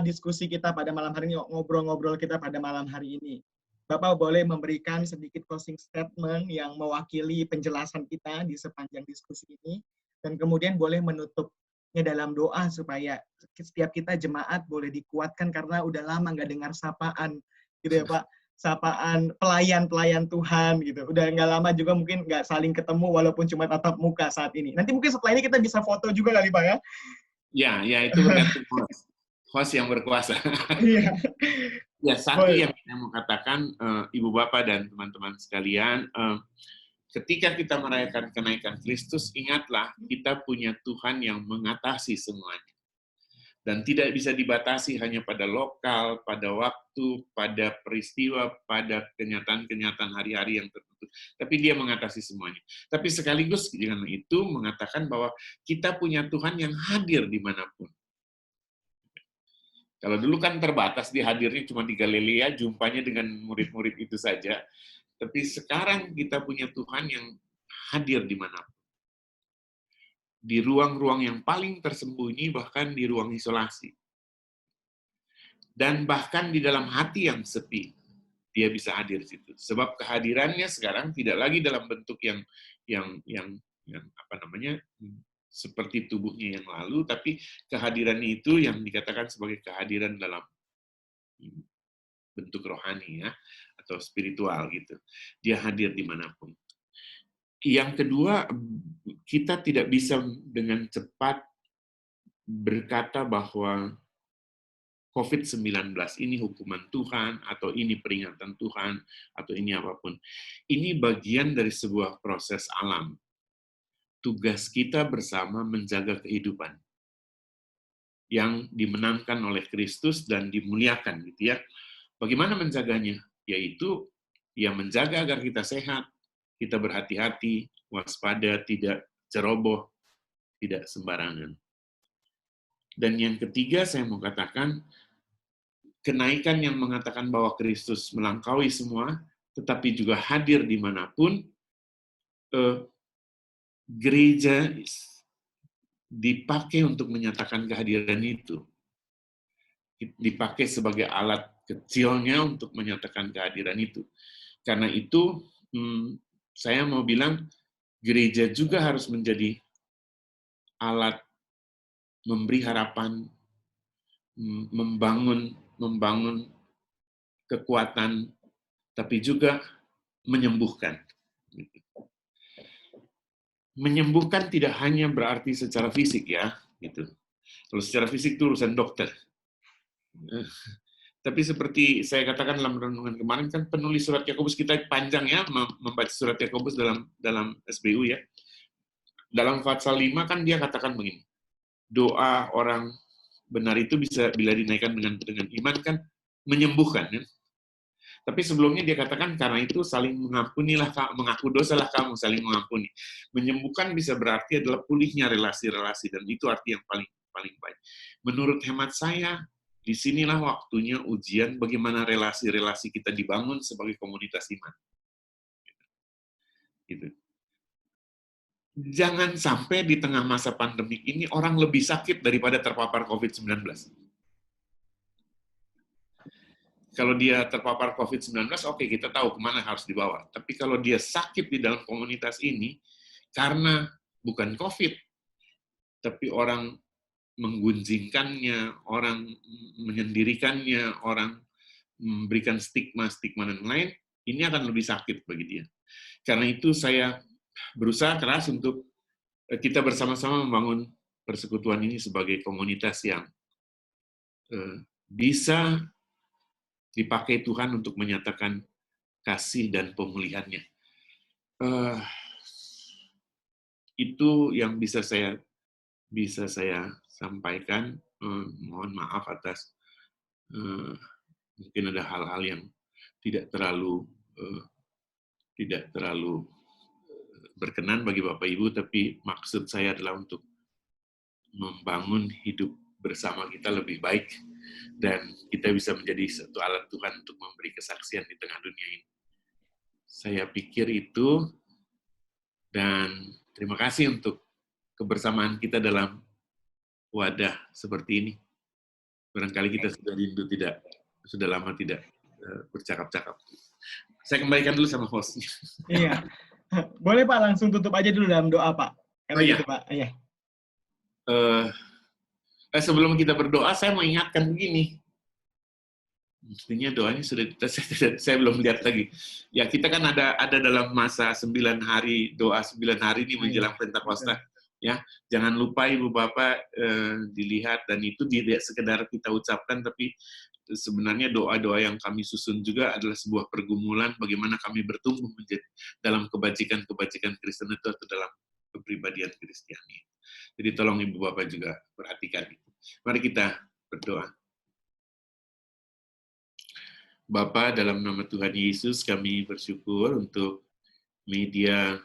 diskusi kita pada malam hari ini, ngobrol-ngobrol kita pada malam hari ini. Bapak boleh memberikan sedikit closing statement yang mewakili penjelasan kita di sepanjang diskusi ini, dan kemudian boleh menutupnya dalam doa supaya setiap kita jemaat boleh dikuatkan karena udah lama nggak dengar sapaan, gitu ya Pak. Sapaan pelayan-pelayan Tuhan gitu. Udah nggak lama juga mungkin nggak saling ketemu walaupun cuma tatap muka saat ini. Nanti mungkin setelah ini kita bisa foto juga kali Pak ya. Ya itu bergantung host yang berkuasa. Iya. Ya, satu yang saya mau katakan, Ibu Bapak dan teman-teman sekalian, ketika kita merayakan kenaikan Kristus, ingatlah kita punya Tuhan yang mengatasi semuanya. Dan tidak bisa dibatasi hanya pada lokal, pada waktu, pada peristiwa, pada kenyataan-kenyataan hari-hari yang tertentu. Tapi dia mengatasi semuanya. Tapi sekaligus dengan itu mengatakan bahwa kita punya Tuhan yang hadir dimanapun. Kalau dulu kan terbatas, dia hadirnya cuma di Galilea, jumpanya dengan murid-murid itu saja. Tapi sekarang kita punya Tuhan yang hadir dimanapun. Di ruang-ruang yang paling tersembunyi, bahkan di ruang isolasi. Dan bahkan di dalam hati yang sepi, dia bisa hadir di situ. Sebab kehadirannya sekarang tidak lagi dalam bentuk yang seperti tubuhnya yang lalu, tapi kehadiran itu yang dikatakan sebagai kehadiran dalam bentuk rohani ya, atau spiritual gitu. Dia hadir dimanapun. Yang kedua, kita tidak bisa dengan cepat berkata bahwa COVID-19 ini hukuman Tuhan, atau ini peringatan Tuhan, atau ini apapun. Ini bagian dari sebuah proses alam. Tugas kita bersama menjaga kehidupan yang dimenangkan oleh Kristus dan dimuliakan, gitu ya. Bagaimana menjaganya? Yaitu ya menjaga agar kita sehat, kita berhati-hati, waspada, tidak ceroboh, tidak sembarangan. Dan yang ketiga saya mau katakan, kenaikan yang mengatakan bahwa Kristus melampaui semua, tetapi juga hadir dimanapun, gereja dipakai untuk menyatakan kehadiran itu. Dipakai sebagai alat kecilnya untuk menyatakan kehadiran itu. Karena itu, saya mau bilang, gereja juga harus menjadi alat memberi harapan, membangun kekuatan, tapi juga menyembuhkan. Menyembuhkan tidak hanya berarti secara fisik ya, gitu. Kalau secara fisik itu urusan dokter. Tapi seperti saya katakan dalam renungan kemarin, kan penulis surat Yakobus, kita panjang ya membaca surat Yakobus dalam SBU ya. Dalam Fatsal 5 kan dia katakan begini, doa orang benar itu bisa bila dinaikkan dengan iman kan menyembuhkan ya. Tapi sebelumnya dia katakan karena itu saling mengampunilah, mengaku dosalah kamu, saling mengampuni. Menyembuhkan bisa berarti adalah pulihnya relasi-relasi, dan itu arti yang paling baik. Menurut hemat saya, disinilah waktunya ujian bagaimana relasi-relasi kita dibangun sebagai komunitas iman. Gitu. Jangan sampai di tengah masa pandemik ini orang lebih sakit daripada terpapar COVID-19. Kalau dia terpapar COVID-19, oke, kita tahu kemana harus dibawa. Tapi kalau dia sakit di dalam komunitas ini, karena bukan COVID, tapi orang menggunjingkannya, orang menyendirikannya, orang memberikan stigma-stigma dan lain, ini akan lebih sakit bagi dia. Karena itu saya berusaha keras untuk kita bersama-sama membangun persekutuan ini sebagai komunitas yang bisa dipakai Tuhan untuk menyatakan kasih dan pemulihannya. Itu yang bisa saya sampaikan. Mohon maaf atas mungkin ada hal-hal yang tidak terlalu berkenan bagi Bapak Ibu, tapi maksud saya adalah untuk membangun hidup bersama kita lebih baik, dan kita bisa menjadi satu alat Tuhan untuk memberi kesaksian di tengah dunia ini. Saya pikir itu, dan terima kasih untuk kebersamaan kita dalam wadah seperti ini. Barangkali kita sudah rindu sudah lama tidak bercakap-cakap. Saya kembalikan dulu sama hostnya. Iya. Boleh Pak, langsung tutup aja dulu dalam doa Pak. Oh iya. Gitu, Pak. Iya. Sebelum kita berdoa, saya mau ingatkan begini. Mestinya doanya sudah saya belum lihat lagi. Ya, kita kan ada dalam masa 9 hari, doa 9 hari ini menjelang Pentakosta. Ya, jangan lupa Ibu Bapak dilihat, dan itu tidak sekedar kita ucapkan, tapi sebenarnya doa-doa yang kami susun juga adalah sebuah pergumulan bagaimana kami bertumbuh menjadi dalam kebajikan-kebajikan Kristen itu atau dalam kepribadian Kristiani. Jadi tolong Ibu Bapak juga perhatikan itu. Mari kita berdoa. Bapa, dalam nama Tuhan Yesus, kami bersyukur untuk media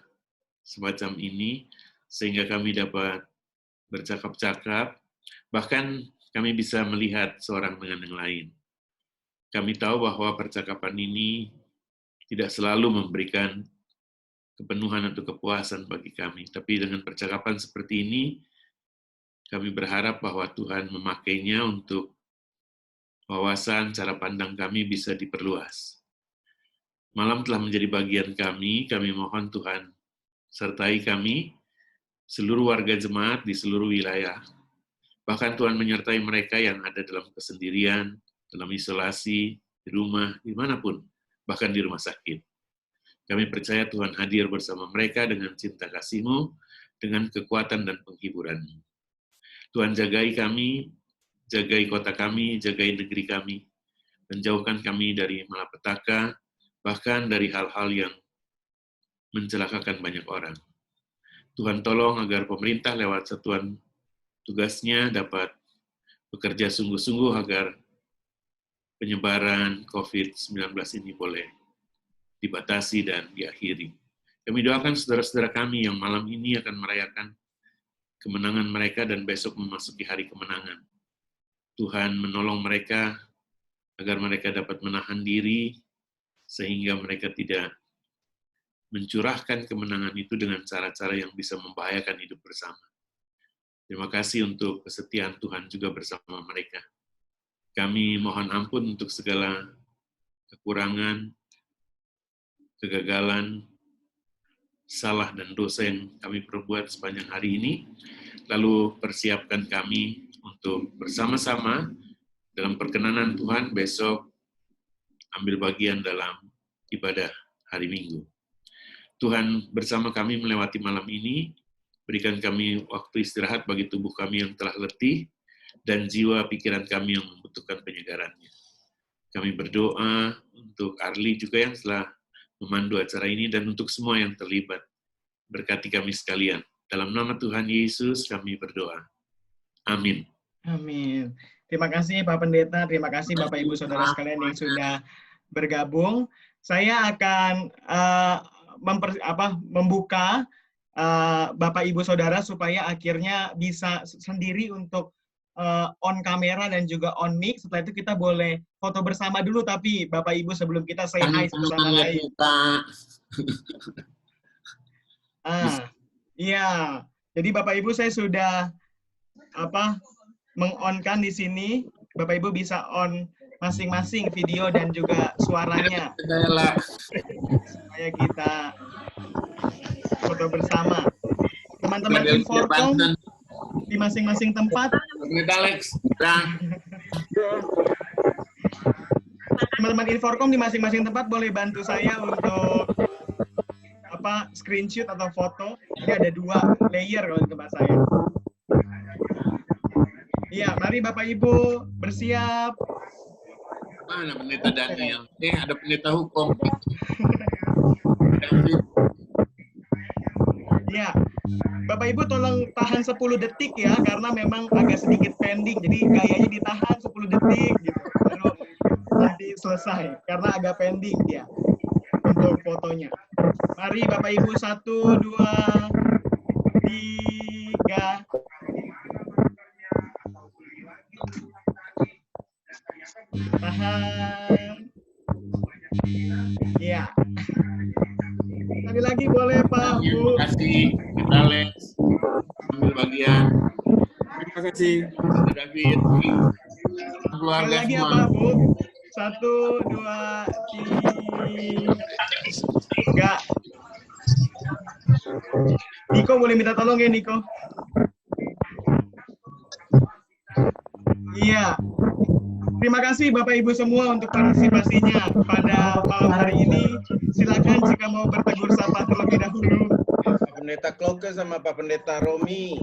semacam ini, sehingga kami dapat bercakap-cakap, bahkan kami bisa melihat seorang dengan yang lain. Kami tahu bahwa percakapan ini tidak selalu memberikan kepenuhan atau kepuasan bagi kami, tapi dengan percakapan seperti ini, kami berharap bahwa Tuhan memakainya untuk wawasan, cara pandang kami bisa diperluas. Malam telah menjadi bagian kami mohon Tuhan sertai kami, seluruh warga jemaat di seluruh wilayah. Bahkan Tuhan menyertai mereka yang ada dalam kesendirian, dalam isolasi, di rumah, dimanapun, bahkan di rumah sakit. Kami percaya Tuhan hadir bersama mereka dengan cinta kasih-Mu, dengan kekuatan dan penghiburan-Mu. Tuhan jagai kami, jagai kota kami, jagai negeri kami, dan jauhkan kami dari malapetaka, bahkan dari hal-hal yang mencelakakan banyak orang. Tuhan tolong agar pemerintah lewat satuan tugasnya dapat bekerja sungguh-sungguh agar penyebaran COVID-19 ini boleh dibatasi dan diakhiri. Kami doakan saudara-saudara kami yang malam ini akan merayakan kemenangan mereka dan besok memasuki hari kemenangan. Tuhan menolong mereka agar mereka dapat menahan diri sehingga mereka tidak mencurahkan kemenangan itu dengan cara-cara yang bisa membahayakan hidup bersama. Terima kasih untuk kesetiaan Tuhan juga bersama mereka. Kami mohon ampun untuk segala kekurangan, kegagalan, salah dan dosa yang kami perbuat sepanjang hari ini. Lalu persiapkan kami untuk bersama-sama dalam perkenanan Tuhan besok ambil bagian dalam ibadah hari Minggu. Tuhan bersama kami melewati malam ini, berikan kami waktu istirahat bagi tubuh kami yang telah letih, dan jiwa pikiran kami yang membutuhkan penyediaan. penyegarannya. Kami berdoa untuk Arli juga yang telah memandu acara ini dan untuk semua yang terlibat. Berkati kami sekalian. Dalam nama Tuhan Yesus kami berdoa. Amin. Amin. Terima kasih Pak Pendeta, terima kasih Bapak Ibu Saudara sekalian yang sudah bergabung. Saya akan membuka Bapak Ibu Saudara supaya akhirnya bisa sendiri untuk on kamera dan juga on mic. Setelah itu kita boleh foto bersama dulu, tapi Bapak Ibu sebelum kita say hi sama lain. Iya. Jadi Bapak Ibu saya sudah meng-on-kan di sini. Bapak Ibu bisa on masing-masing video dan juga suaranya. Supaya kita foto bersama. Teman-teman Inforkom di masing-masing tempat. Teman-teman Inforkom di masing-masing tempat boleh bantu saya untuk screenshot atau foto. Ini ada 2 layer kalau di tempat saya. Iya, mari Bapak Ibu bersiap. Mana pendeta Daniel? Ada pendeta hukum. Ya, Bapak Ibu tolong tahan 10 detik ya, karena memang agak sedikit pending. Jadi gayanya ditahan 10 detik gitu. Baru nanti selesai, karena agak pending dia untuk fotonya. Mari Bapak Ibu, 1, 2, 3. Tahan. Iya. Sekali lagi boleh Pak, Bu. Terima kasih, kita Alex. Ambil bagian. Terima kasih. David, keluarga lagi semua. apa, Bu? 1, 2, 3. Niko boleh minta tolong ya, Niko? Iya. Terima kasih Bapak Ibu semua untuk partisipasinya pada malam hari ini. Silakan jika mau bertegur sapa terlebih dahulu. Pak Pendeta Kloke sama Pak Pendeta Romi.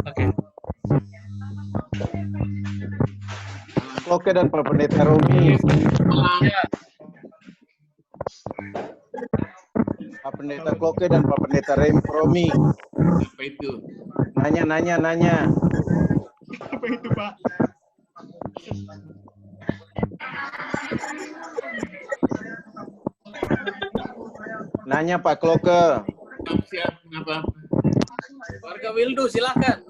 Oke. Kloke dan Pak Pendeta Romi. Pak Pendeta Kloke dan Pak Pendeta Romi. Apa itu? Nanya. Apa itu, Pak? Nanya Pak Kloke. Siap, kenapa? Warga Wildu, silakan.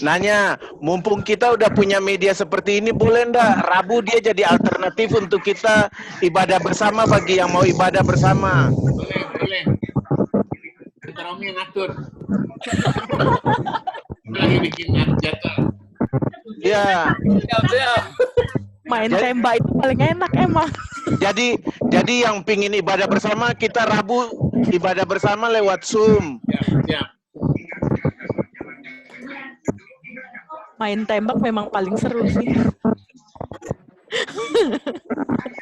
Nanya, mumpung kita udah punya media seperti ini, boleh ndak Rabu dia jadi alternatif untuk kita ibadah bersama bagi yang mau ibadah bersama? Boleh. Kita Romi yang ngatur. Lagi bikin jadwal. Ya. Siap. Main tembak itu paling enak emang. Jadi yang pingin ibadah bersama, kita Rabu ibadah bersama lewat Zoom. Siap. Main tembak memang paling seru sih.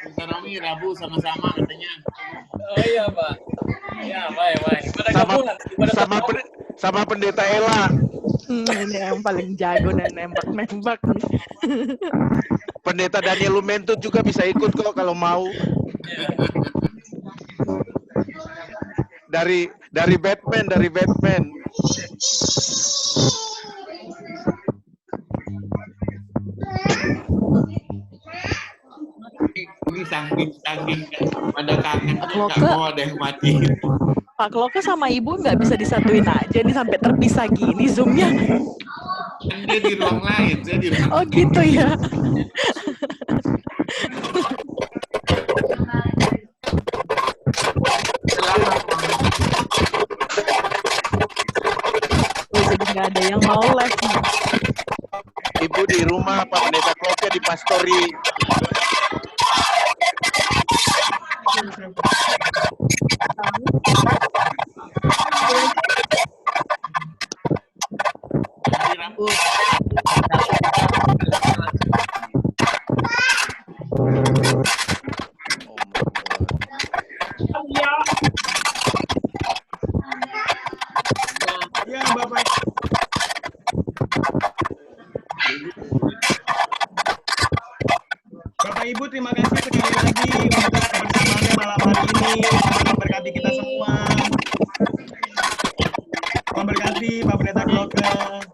Kita Romi Rabu sama-sama katanya. Oh iya, Pak. Ya, baik. Ibadah gabungan. Sama Pendeta Ella. Ini yang paling jago dan nembak-nembak nih. Pendeta Daniel Lumentut juga bisa ikut kok kalau mau. Dari Batman. Ini sangging pada kangen Kloke. nggak mau ada yang mati. Pak Kloke sama Ibu nggak bisa disatuin aja nih sampai terpisah gini Zoom-nya. Kan dia di ruang lain, saya di ruang. Oh gitu ya. Jadi nggak ada yang mau live nih. Ibu di rumah, Pak Pendeta Kloke di pastori. Hari Rabu. Bapak Ibu, terima kasih sekali lagi untuk kebersamaannya malam hari ini. Tuhan memberkati kita semua. Memberkati Pak Pendeta Kloke.